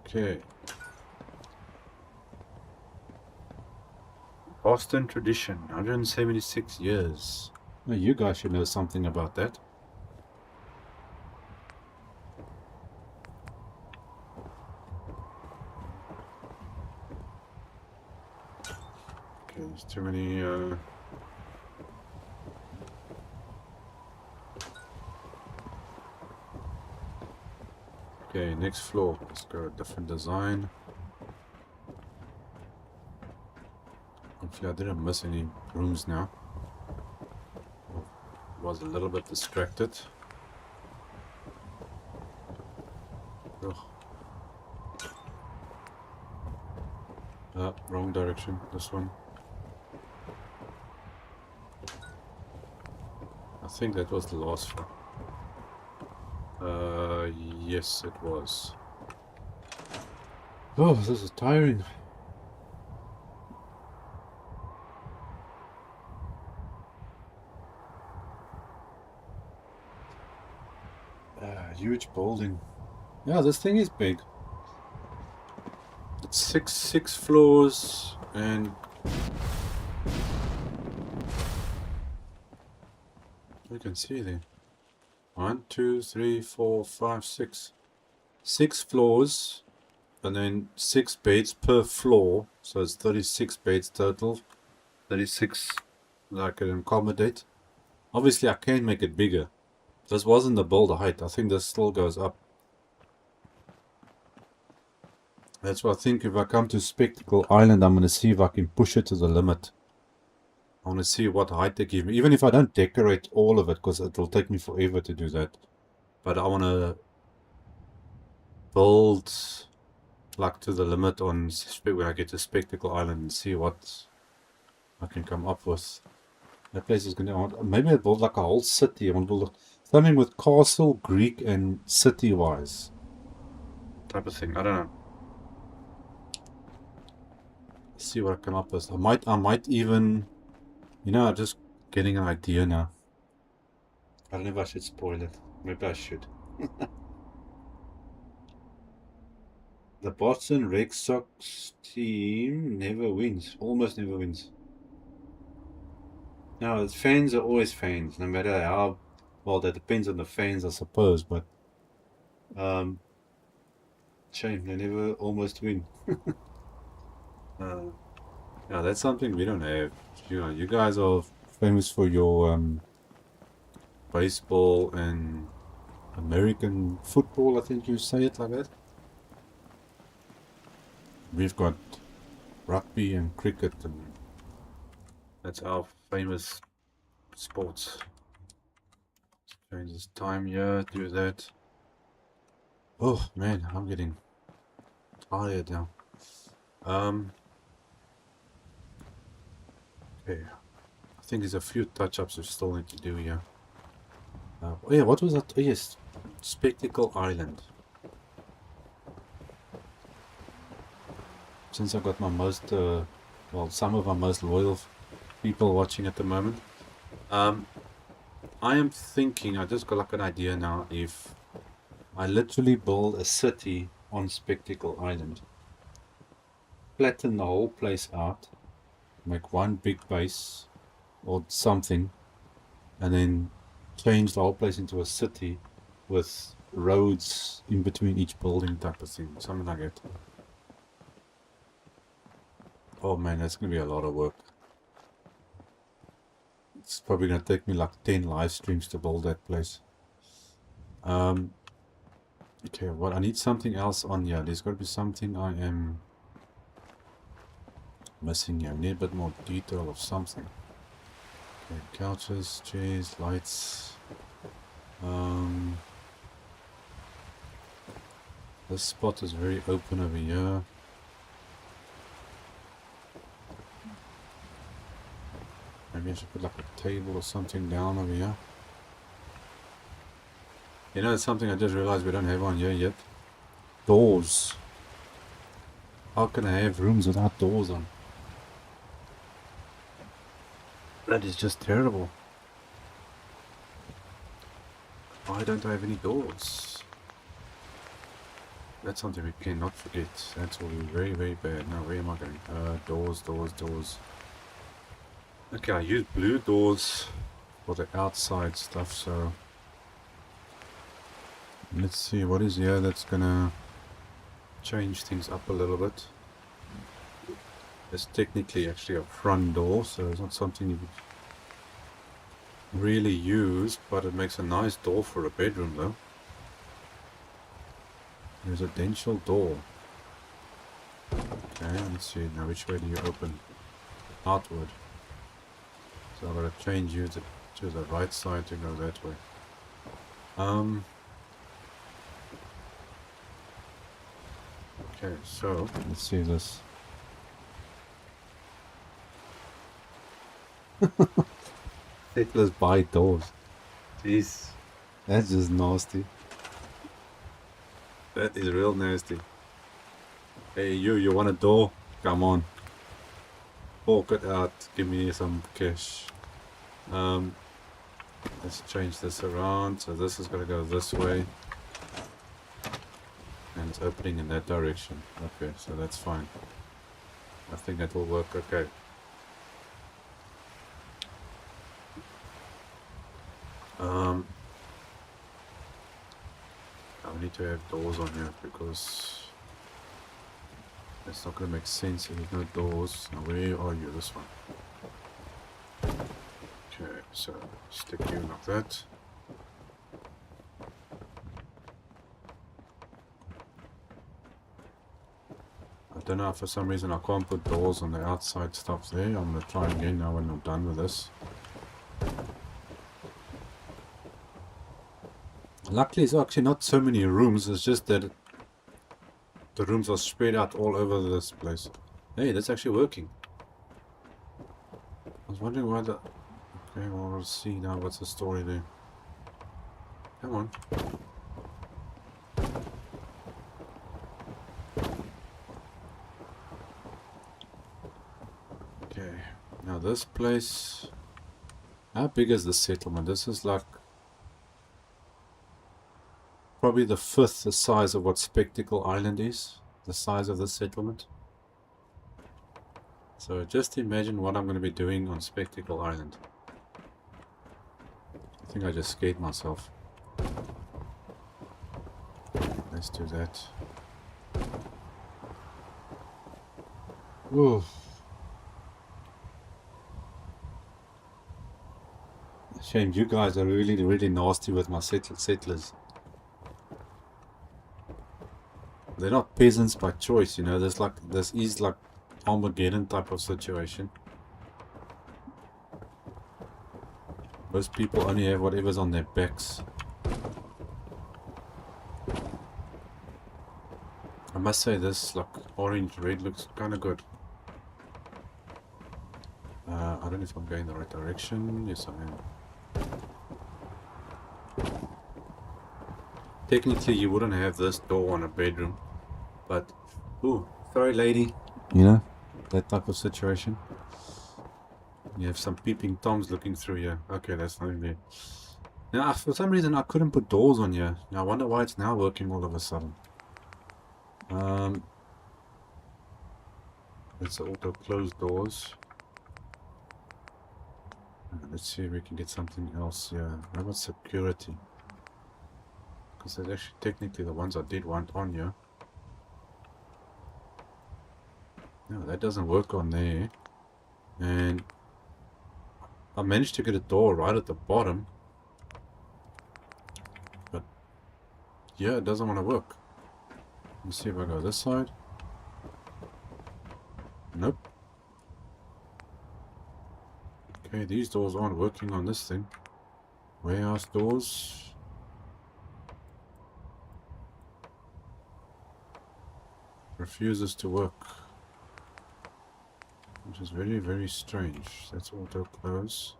Okay. Boston tradition, 176 years. Well, you guys should know something about that. Okay, there's too many okay, next floor. Let's go a different design. Hopefully I didn't miss any rooms now. Was a little bit distracted. Ugh. Wrong direction, this one. I think that was the last one. Yes it was. Oh, this is tiring. Huge building. Yeah, this thing is big. It's six floors and you can see there. 1, 2, 3, 4, 5, 6. 6 floors and then 6 beds per floor. So it's 36 beds total. 36 that I can accommodate. Obviously I can make it bigger. This wasn't the build height. I think this still goes up. That's why I think if I come to Spectacle Island, I'm going to see if I can push it to the limit. I want to see what height they give me. Even if I don't decorate all of it, because it'll take me forever to do that. But I want to build like to the limit on when I get to Spectacle Island and see what I can come up with. That place is going to... Maybe I'll build like a whole city. I want to build something with castle, Greek, and city-wise. Type of thing. I don't know. See what I come up with. I might even, you know, I'm just getting an idea now. I don't know if I should spoil it. Maybe I should. The Boston Red Sox team never wins. Almost never wins. No, the fans are always fans, no matter how. Well, that depends on the fans, I suppose. But shame they never almost win. Yeah, that's something we don't have. You know, you guys are famous for your baseball and American football. I think you say it like that. We've got rugby and cricket, and that's our famous sports. Change this time here, do that. Oh man, I'm getting tired now. Okay, I think there's a few touch-ups we still need to do here. Oh yeah, what was that? Oh yes, Spectacle Island. Since I've got my most, well, some of my most loyal people watching at the moment. I am thinking, I just got like an idea now, if I literally build a city on Spectacle Island. Flatten the whole place out. Make one big base or something. And then change the whole place into a city with roads in between each building type of thing. Something like that. Oh man, that's going to be a lot of work. It's probably going to take me like 10 live streams to build that place. Okay, well, I need something else on here. There's got to be something I am missing here. I need a bit more detail of something. Okay, couches, chairs, lights. This spot is very open over here. Maybe I should put like a table or something down over here. You know, it's something I just realized we don't have on here yet. Doors. How can I have rooms without doors on? That is just terrible. Why don't I have any doors? That's something we cannot forget. That's will be very, very bad. Now, where am I going? Doors, doors, doors. Okay, I use blue doors for the outside stuff, so... Let's see, what is here that's gonna change things up a little bit. It's technically actually a front door, so it's not something you would really use, but it makes a nice door for a bedroom though. Residential door. Okay, let's see now, which way do you open? Outward. So I'm gonna change you to the right side to go that way. Okay, so let's see this. Settlers buy doors. Jeez, that's just nasty. That is real nasty. Hey, you want a door? Come on. Fork it out. Give me some cash. Let's change this around. So this is gonna go this way. And it's opening in that direction. Okay, so that's fine. I think that will work okay. I need to have doors on here because it's not going to make sense if there's no doors. Now where are you? This one. Okay, so stick you like that. I don't know if for some reason I can't put doors on the outside stuff there. I'm going to try again now when I'm done with this. Luckily it's actually not so many rooms, it's just that the rooms are spread out all over this place. Hey, that's actually working. I was wondering why the... Okay, well, we'll see now what's the story there. Come on. Okay, now this place... How big is the settlement? This is like... Probably the fifth the size of what Spectacle Island is. The size of the settlement. So just imagine what I'm going to be doing on Spectacle Island. I think I just scared myself. Let's do that. Ooh. Shame, you guys are really, really nasty with my settlers. They're not peasants by choice, you know. This is like Armageddon type of situation. Most people only have whatever's on their backs. I must say this, like orange, red looks kind of good. I don't know if I'm going the right direction. Yes, I am. Technically, you wouldn't have this door on a bedroom. But, ooh, sorry lady, you know, that type of situation. You have some peeping toms looking through here. Okay, that's nothing there. Now, for some reason, I couldn't put doors on here. Now, I wonder why it's now working all of a sudden. Let's auto close doors. Let's see if we can get something else here. How about security? Because that's actually technically the ones I did want on here. No, that doesn't work on there. And I managed to get a door right at the bottom. But yeah, it doesn't want to work. Let's see if I go this side. Nope. Okay, these doors aren't working on this thing. Warehouse doors. refuses to work, which is very, very strange. That's auto close.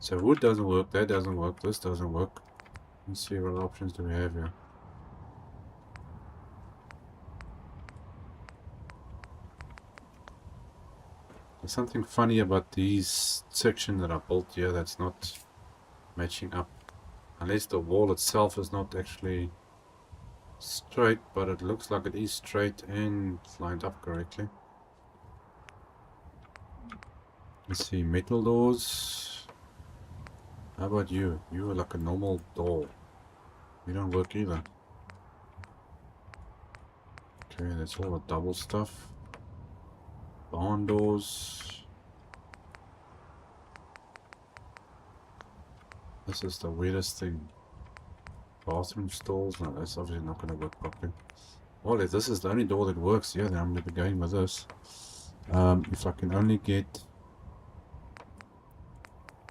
So wood doesn't work, that doesn't work, this doesn't work. Let's see what options do we have here. There's something funny about these sections that are built here that's not matching up. Unless the wall itself is not actually straight, but it looks like it is straight and lined up correctly. Let's see, metal doors. How about you? You are like a normal door. You don't work either. Okay, that's all the double stuff. Barn doors. This is the weirdest thing. Bathroom stalls. No, that's obviously not going to work properly. Well, if this is the only door that works, yeah, then I'm going to be going with this. If I can only get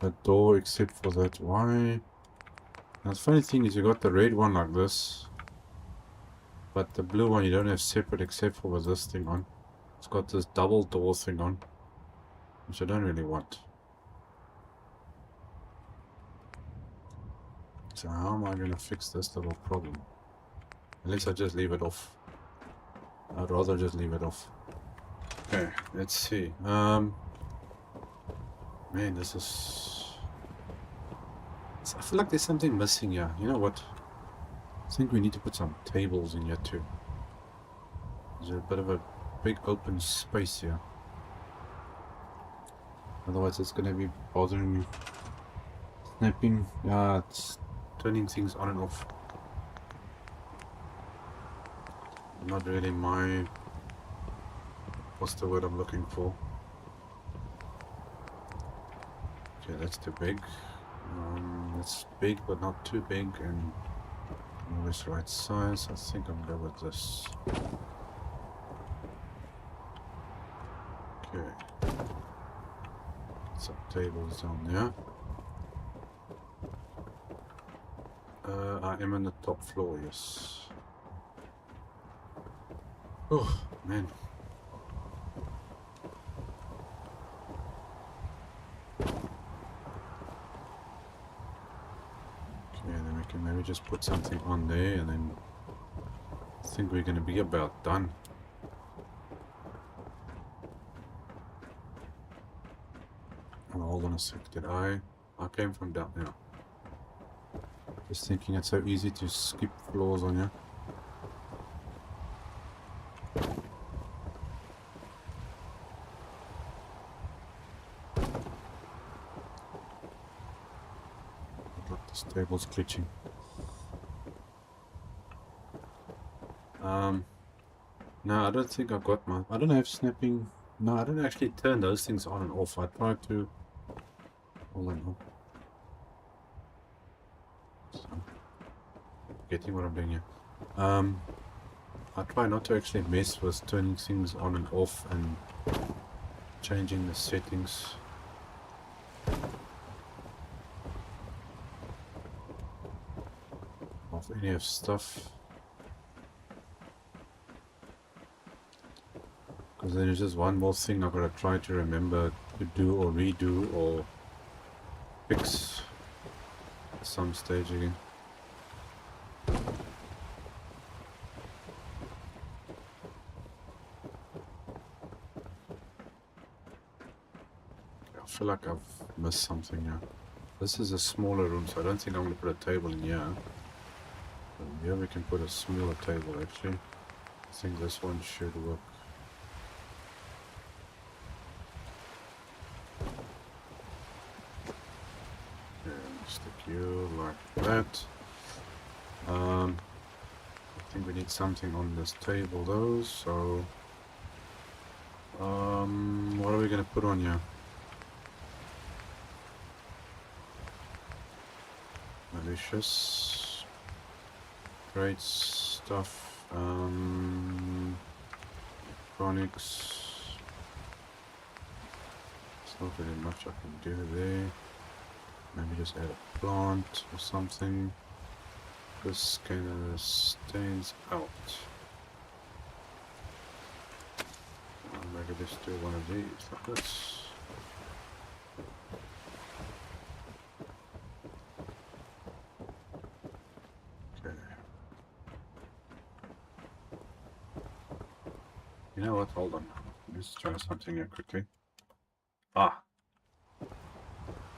a door except for that, why? Now, the funny thing is you got the red one like this, but the blue one you don't have separate except for with this thing on. It's got this double door thing on, which I don't really want. So how am I going to fix this little problem? Unless I just leave it off. I'd rather just leave it off. Okay, let's see. Man, this is... I feel like there's something missing here. You know what? I think we need to put some tables in here too. There's a bit of a big open space here. Otherwise it's going to be bothering me. Snapping. Yeah, it's turning things on and off. Not really my... What's the word I'm looking for? Okay, that's too big. It's big but not too big and always right size. I think I'm going with this. Okay. Some tables down there. I am on the top floor, yes. Oh, man. Then we can maybe just put something on there and then I think we're going to be about done. Oh, hold on a sec, I came from down there. Just thinking it's so easy to skip floors on you. This table's glitching. No, I don't think I've got my... I don't have snapping... No, I don't actually turn those things on and off. I try to... Hold on. So, getting what I'm doing here. I try not to actually mess with turning things on and off and changing the settings. Of any of stuff. Because then there's just one more thing I've got to try to remember to do or redo or fix at some stage again. I feel like I've missed something here. This is a smaller room, so I don't think I'm going to put a table in here. But here we can put a smaller table actually. I think this one should work. Stick you like that. I think we need something on this table though, so what are we gonna put on here? Malicious. Great stuff. Electronics. There's not really much I can do there. Maybe just add a plant or something. This kind of stands out. maybe let's do one of these like this. Okay. You know what? Hold on. Let's try something here quickly. Ah!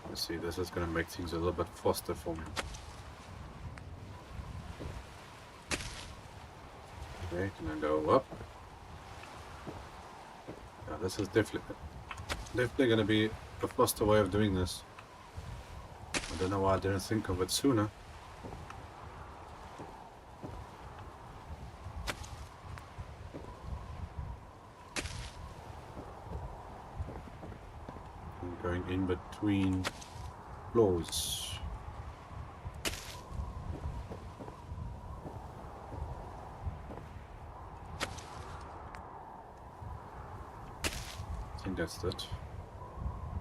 Let's see, this is going to make things a little bit faster for me. Okay, can I go up? Yeah, this is definitely going to be a faster way of doing this. I don't know why I didn't think of it sooner. I'm going in between floors. I think that's it.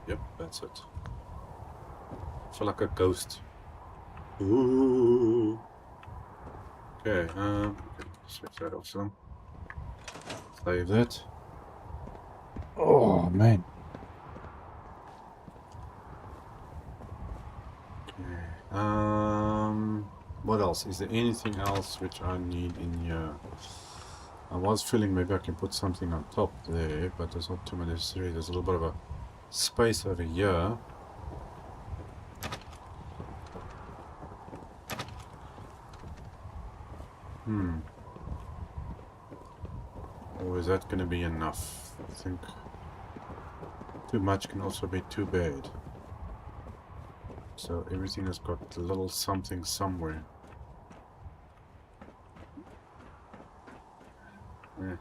Yep, that's it. I feel like a ghost. Ooh. Okay, switch that off some. Save that. Oh man. Okay. What else? Is there anything else which I need in here? I was feeling maybe I can put something on top there, but there's not too much necessary. There's a little bit of a space over here. Or is that going to be enough? I think too much can also be too bad. So everything has got a little something somewhere. Yeah,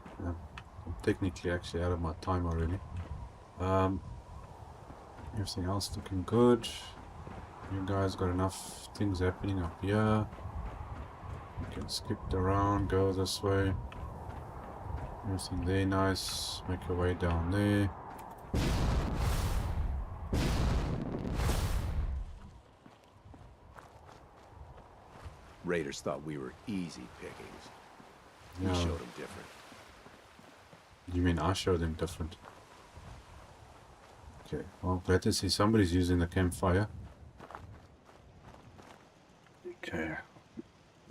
I'm technically actually out of my time already. Everything else looking good. You guys got enough things happening up here. You can skip around, go this way. Everything there nice. Make your way down there. Raiders thought we were easy pickings. We No. showed them different. You mean I showed them different? Okay, well, glad to see somebody's using the campfire. Okay,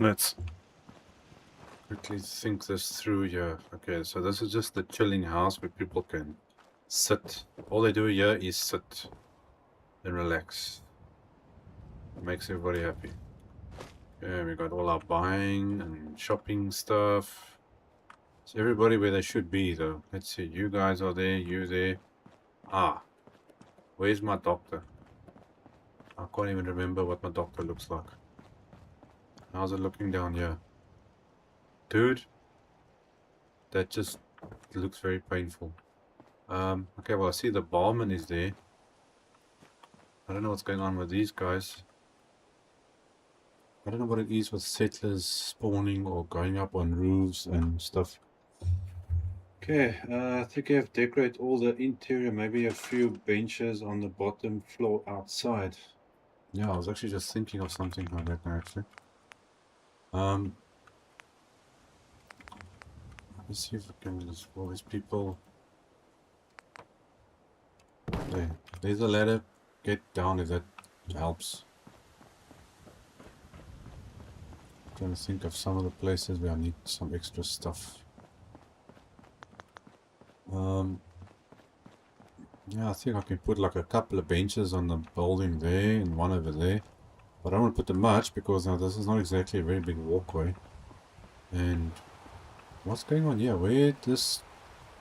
let's quickly think this through here. Okay, so this is just the chilling house where people can sit. All they do here is sit and relax. Makes everybody happy. Okay, we got all our buying and shopping stuff. It's everybody where they should be though. Let's see, you guys are there, you there. Ah, where's my doctor? I can't even remember what my doctor looks like. How's it looking down here? Dude, that just looks very painful. Okay, well I see the barman is there. I don't know what's going on with these guys. I don't know what it is with settlers spawning or going up on roofs and stuff. Okay, I think I have decorated all the interior, maybe a few benches on the bottom floor outside. Yeah, I was actually just thinking of something like that now, actually. Let's see if I can just all these people. There's a ladder. Get down if that helps. I'm trying to think of some of the places where I need some extra stuff. Yeah, I think I can put like a couple of benches on the building there and one over there. But I don't want to put them much because now this is not exactly a very big walkway. And what's going on here? Where'd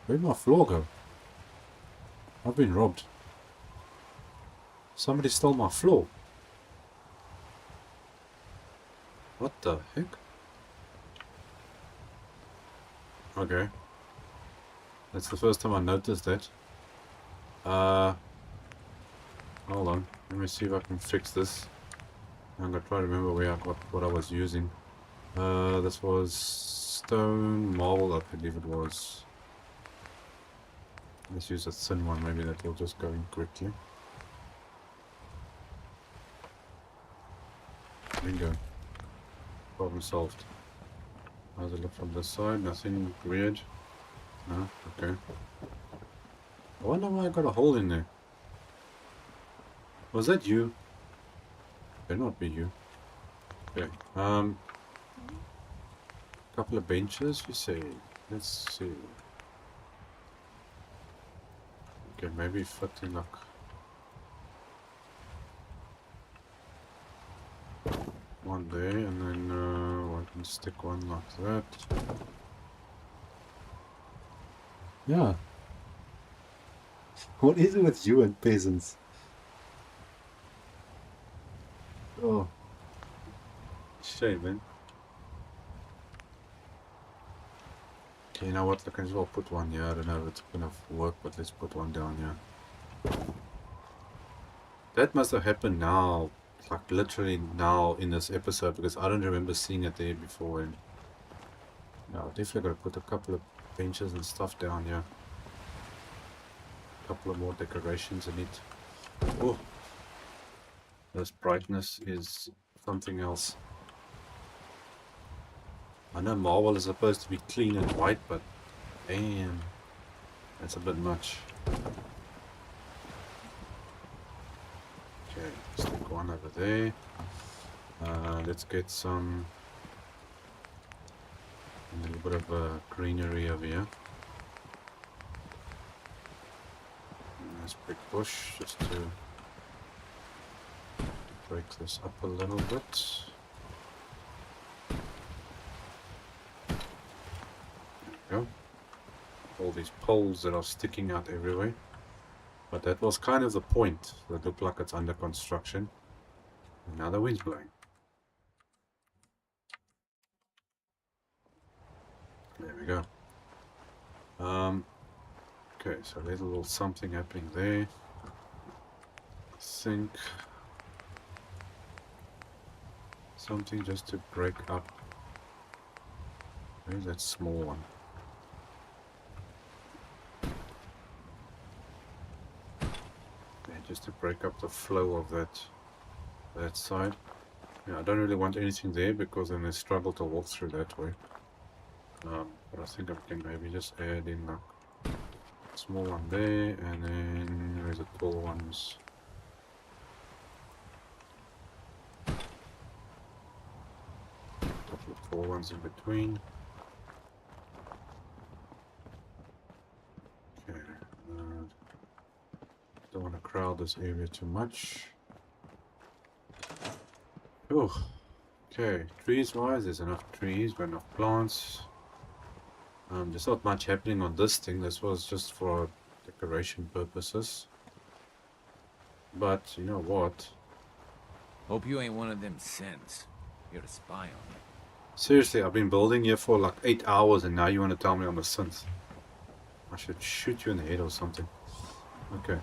my floor go? I've been robbed. Somebody stole my floor. What the heck? Okay. That's the first time I noticed that. Hold on. Let me see if I can fix this. I'm gonna try to remember where I got what I was using. This was stone, marble, I believe it was. Let's use a thin one, maybe that will just go in quickly. Bingo. Problem solved. How's it look from this side? Nothing weird? No? Okay. I wonder why I got a hole in there. Was that you? Cannot be you. Okay. Couple of benches, you say. Let's see. Okay, maybe fitting luck. One there, and then I can stick one like that. Yeah. What is it with you and peasants? Oh, shame, man. Okay, you know what? I can as well put one here. I don't know if it's gonna work, but let's put one down here. That must have happened now, like literally now in this episode, because I don't remember seeing it there before. And no, definitely gotta put a couple of benches and stuff down here. A couple of more decorations in it. Oh, this brightness is something else. I know marble is supposed to be clean and white, but damn, that's a bit much. Okay, stick one over there. Let's get some a little bit of greenery over here. Nice big bush just to break this up a little bit. There we go. All these poles that are sticking out everywhere. But that was kind of the point. It looked like it's under construction. And now the wind's blowing. There we go. Okay, so there's a little something happening there. I think something just to break up. Where's that small one? Yeah, just to break up the flow of that side. Yeah, I don't really want anything there because then they struggle to walk through that way. But I think I can maybe just add in like a small one there, and then where's the tall ones? A couple of tall ones in between. Okay, don't want to crowd this area too much. Oh, okay, trees wise, there's enough trees, but enough plants. There's not much happening on this thing. This was just for decoration purposes. But you know what? Hope you ain't one of them synths. You're to spy on me. Seriously, I've been building here for like 8 hours and now you want to tell me I'm a synth. I should shoot you in the head or something. Okay.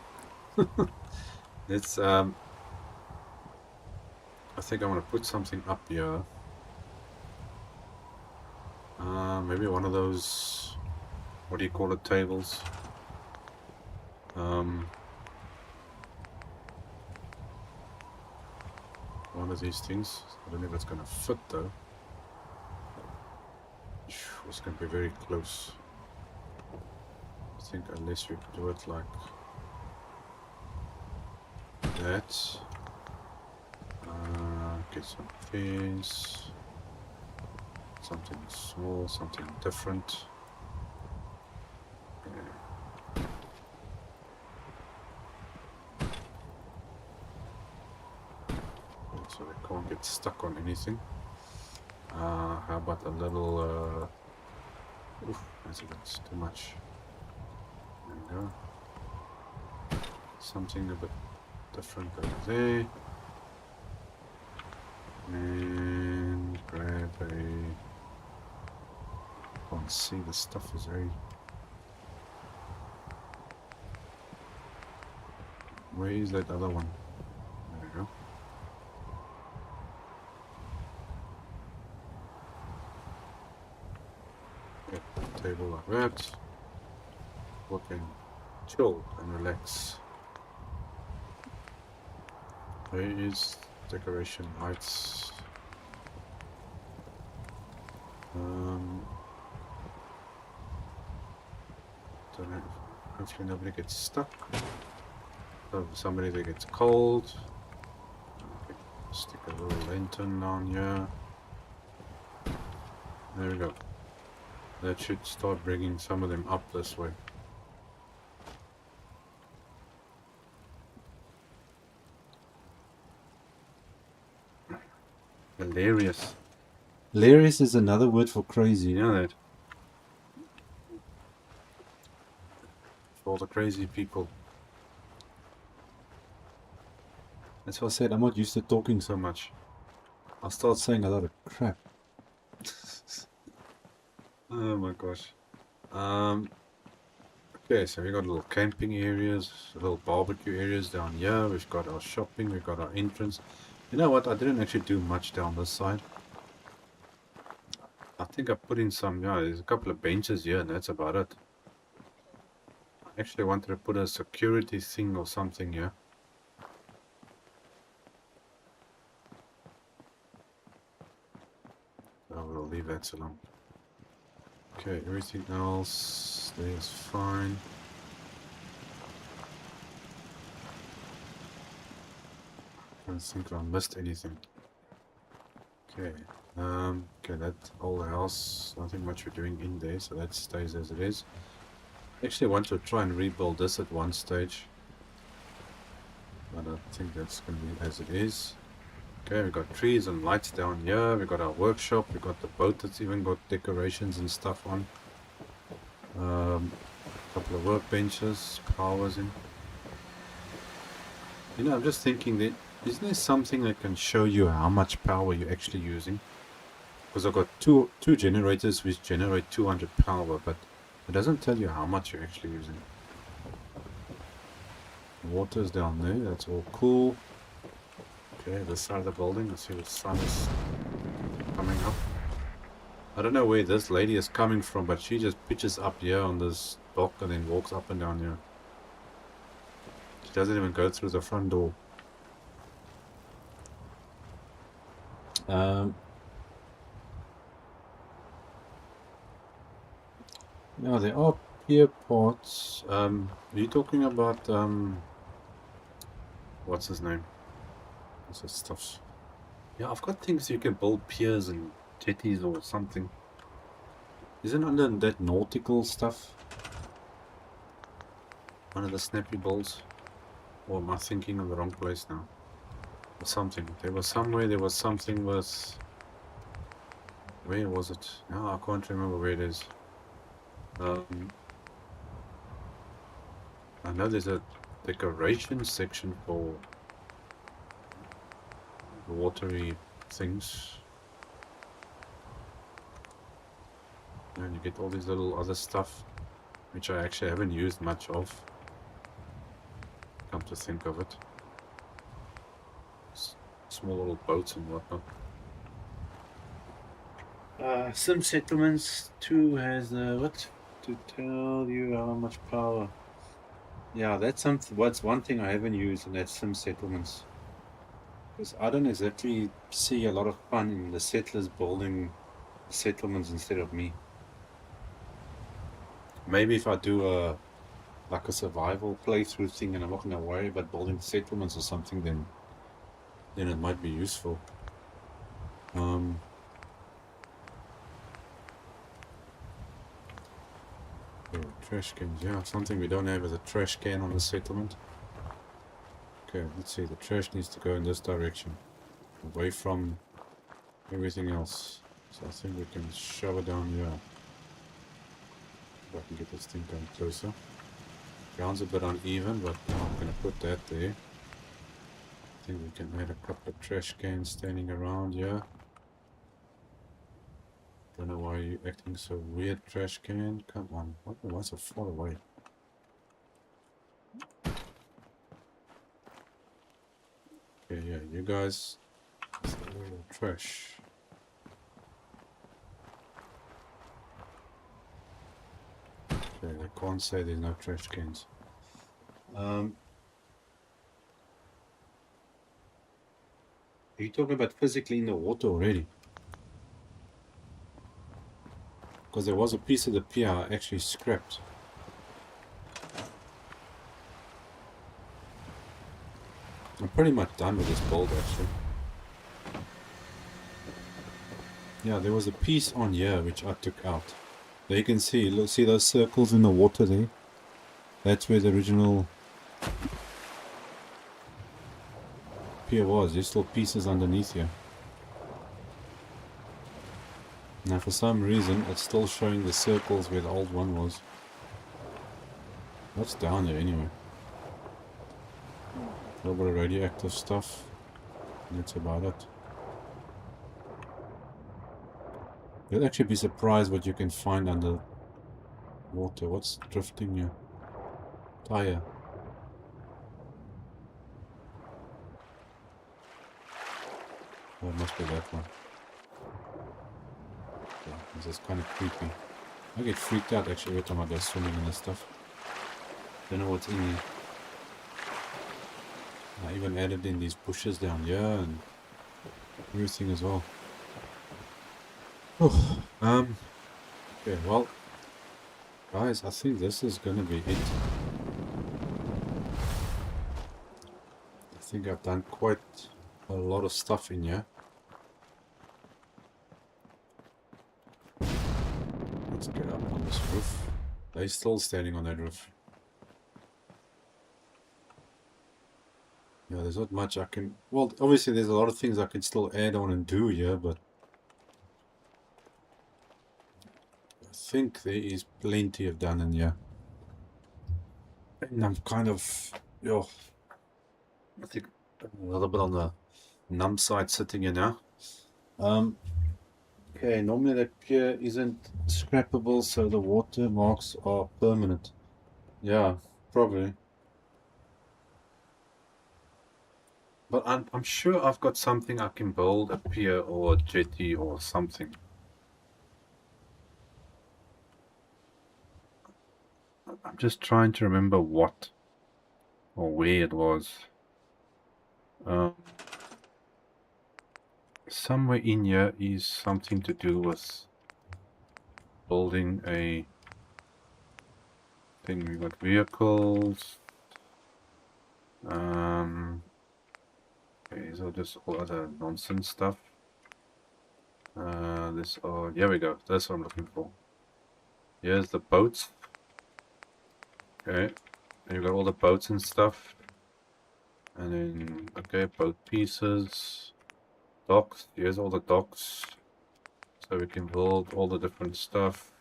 Let's I think I want to put something up here. Maybe one of those, what do you call it, tables? One of these things. I don't know if it's going to fit though. It's going to be very close. I think unless we do it like that. Get some fence. Something small, something different. Yeah. So they can't get stuck on anything. How about a little oof, that's too much. There we go. Something a bit different over there. And grab a... Can't see, the stuff is very... Where is that other one? There we go. Get a table like that. We can chill and relax. Where is decoration lights? Don't know. Hopefully nobody gets stuck. So somebody that gets cold. Stick a little lantern down here. There we go. That should start bringing some of them up this way. Hilarious. Hilarious is another word for crazy, you know that? For all the crazy people. That's why I said I'm not used to talking so much. I'll start saying a lot of crap. Oh my gosh. Okay, so we got little camping areas, little barbecue areas down here. We've got our shopping, we've got our entrance. You know what? I didn't actually do much down this side. I think I put in some, yeah, there's a couple of benches here and that's about it. I actually wanted to put a security thing or something here. So we'll leave that alone. Okay, everything else stays fine. I don't think I missed anything. Okay, okay, that whole house, nothing much we're doing in there, so that stays as it is. Actually, I want to try and rebuild this at one stage, but I think that's going to be as it is. Okay, we got trees and lights down here. We got our workshop. We got the boat that's even got decorations and stuff on. Couple of workbenches, powers in. You know, I'm just thinking that isn't there something that can show you how much power you're actually using? Because I've got two generators which generate 200 power, but it doesn't tell you how much you're actually using. Water's down there. That's all cool. Okay, this side of the building, I see the sun is coming up. I don't know where this lady is coming from, but she just pitches up here on this dock and then walks up and down here. She doesn't even go through the front door. Yeah, there are pier ports. Are you talking about, what's his name? What's that stuff? Yeah, I've got things you can build piers and jetties or something. Isn't under that nautical stuff? One of the snappy balls? Or am I thinking of the wrong place now? Or something. There was somewhere, there was something with... Where was it? No, I can't remember where it is. I know there's a decoration section for watery things. And you get all these little other stuff, which I actually haven't used much of. Come to think of it. Small little boats and whatnot. Sim Settlements 2 has what? To tell you how much power. Yeah, that's something. What's one thing I haven't used, and that's Sim Settlements. Because I don't exactly see a lot of fun in the settlers building settlements instead of me. Maybe if I do a like a survival playthrough thing and I'm not going to worry about building settlements or something, then it might be useful. Trash cans, yeah, something we don't have is a trash can on the settlement. Okay, let's see, the trash needs to go in this direction, away from everything else. So I think we can shove it down here. If I can get this thing going closer. Ground's a bit uneven, but I'm going to put that there. I think we can add a couple of trash cans standing around here. Don't know why you're acting so weird, trash can. Come on, why so far away? Okay, yeah, you guys, trash. Okay, they can't say there's no trash cans. Are you talking about physically in the water already? Because there was a piece of the pier I actually scrapped. I'm pretty much done with this build actually. Yeah, there was a piece on here which I took out. There you can see, look, see those circles in the water there? That's where the original pier was. There's still pieces underneath here. Now for some reason it's still showing the circles where the old one was. What's down there anyway? A little bit of radioactive stuff. That's about it. You'll actually be surprised what you can find under water. What's drifting here? Tire. Oh, it must be that one. Yeah, this is kind of creepy. I get freaked out actually every time I go swimming in this stuff. Don't know what's in here. I even added in these bushes down here and everything as well. Oh, okay, well, guys, I think this is gonna be it. I think I've done quite a lot of stuff in here. Let's get up on this roof. They're still standing on that roof. Yeah, there's not much I can... Well, obviously there's a lot of things I can still add on and do here, but... I think there is plenty of done in here. And I'm kind of... Yo, I think a little bit on the numb side sitting here now. Okay, normally that pier isn't scrappable, so the watermarks are permanent. Yeah, probably. But I'm sure I've got something I can build, a pier or a jetty or something. I'm just trying to remember what or where it was. Somewhere in here is something to do with building a thing. We've got vehicles. Okay, these are just all other nonsense stuff. Here we go. That's what I'm looking for. Here's the boats. Okay, and you've got all the boats and stuff. And then, okay, boat pieces. Docks. Here's all the docks. So we can build all the different stuff.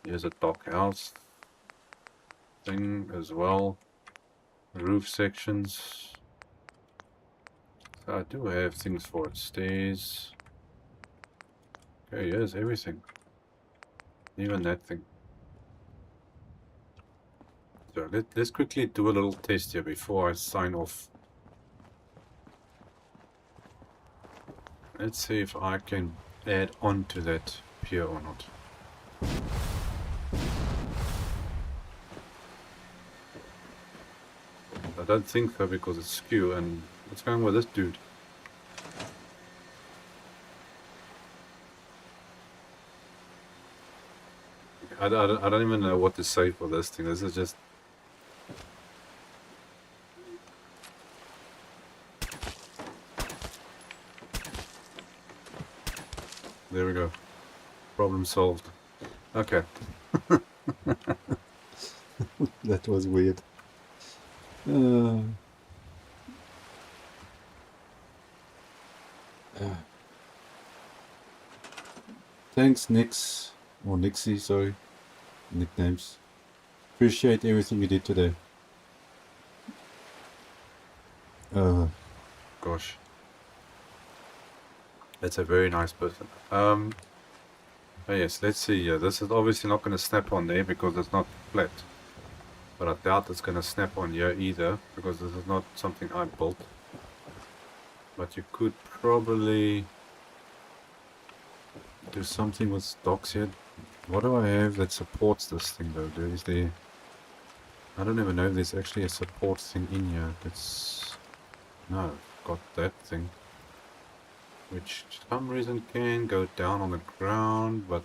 Here's a dock house thing as well. Roof sections. So I do have things for it. Stairs. Okay, here's everything. Even that thing. So let's quickly do a little test here before I sign off. Let's see if I can add on to that pier or not. I don't think so because it's skew. And what's going on with this dude? I don't even know what to say for this thing. This is just... There we go. Problem solved. Okay. That was weird. Thanks, Nix. Or Nixie, sorry. Nicknames. Appreciate everything you did today. Gosh. That's a very nice person. Oh yes, let's see here. This is obviously not going to snap on there because it's not flat. But I doubt it's going to snap on here either because this is not something I built. But you could probably do something with docks here. What do I have that supports this thing though? Is there... I don't even know if there's actually a support thing in here. That's... No, I've got that thing. Which for some reason can go down on the ground, but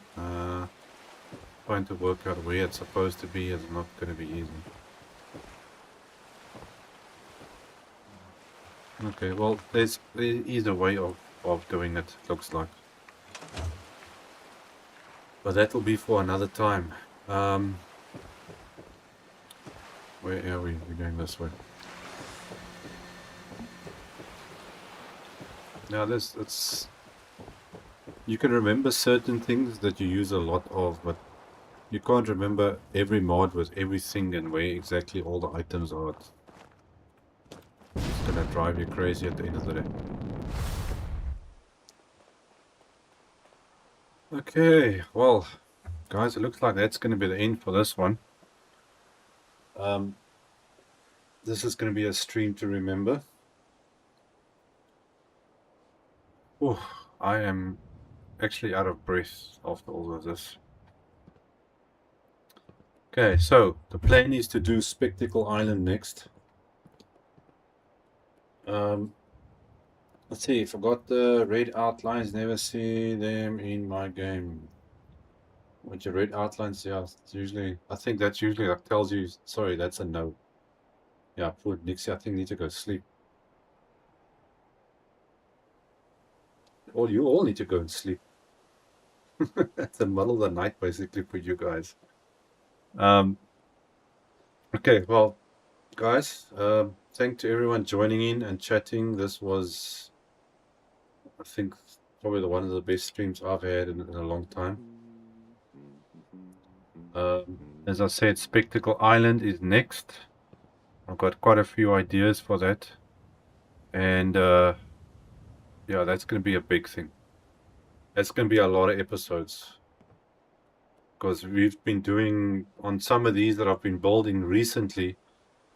trying to work out where it's supposed to be is not going to be easy. Okay, well, there's either way of doing it, looks like. But that will be for another time. Where are we? We're going this way. Now it's you can remember certain things that you use a lot of, but you can't remember every mod with everything and where exactly all the items are. It's gonna drive you crazy at the end of the day. Okay, well, guys, it looks like that's gonna be the end for this one. This is gonna be a stream to remember. Oh, I am actually out of breath after all of this. Okay, so the plan is to do Spectacle Island next. Let's see, forgot the red outlines, never see them in my game. With your red outlines, yeah, it's usually, I think that's usually like tells you, sorry, that's a no. Yeah, poor Nixie, I think need to go sleep. You all need to go and sleep. It's the middle of the night basically for you guys. Okay, well, guys, thank to everyone joining in and chatting. This was, I think, probably one of the best streams I've had in a long time. As I said, Spectacle Island is next. I've got quite a few ideas for that. And yeah, that's going to be a big thing. That's going to be a lot of episodes. Because we've been doing, on some of these that I've been building recently,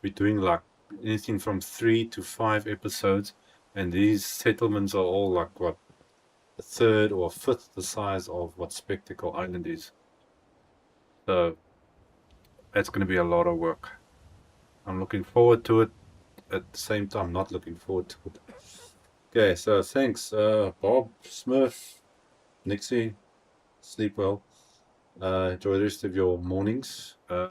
we're doing like anything from 3 to 5 episodes. And these settlements are all like, what, a third or a fifth the size of what Spectacle Island is. So that's going to be a lot of work. I'm looking forward to it. At the same time, not looking forward to it. Okay, so thanks, Bob, Smurf, Nixie. Sleep well. Enjoy the rest of your mornings. To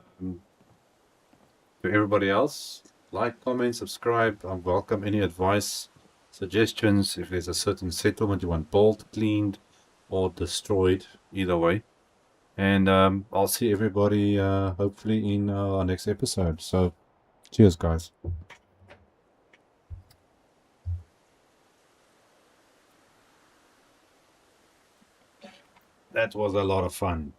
everybody else, like, comment, subscribe. I welcome any advice, suggestions. If there's a certain settlement you want built, cleaned, or destroyed, either way. And I'll see everybody hopefully in our next episode. So, cheers, guys. That was a lot of fun.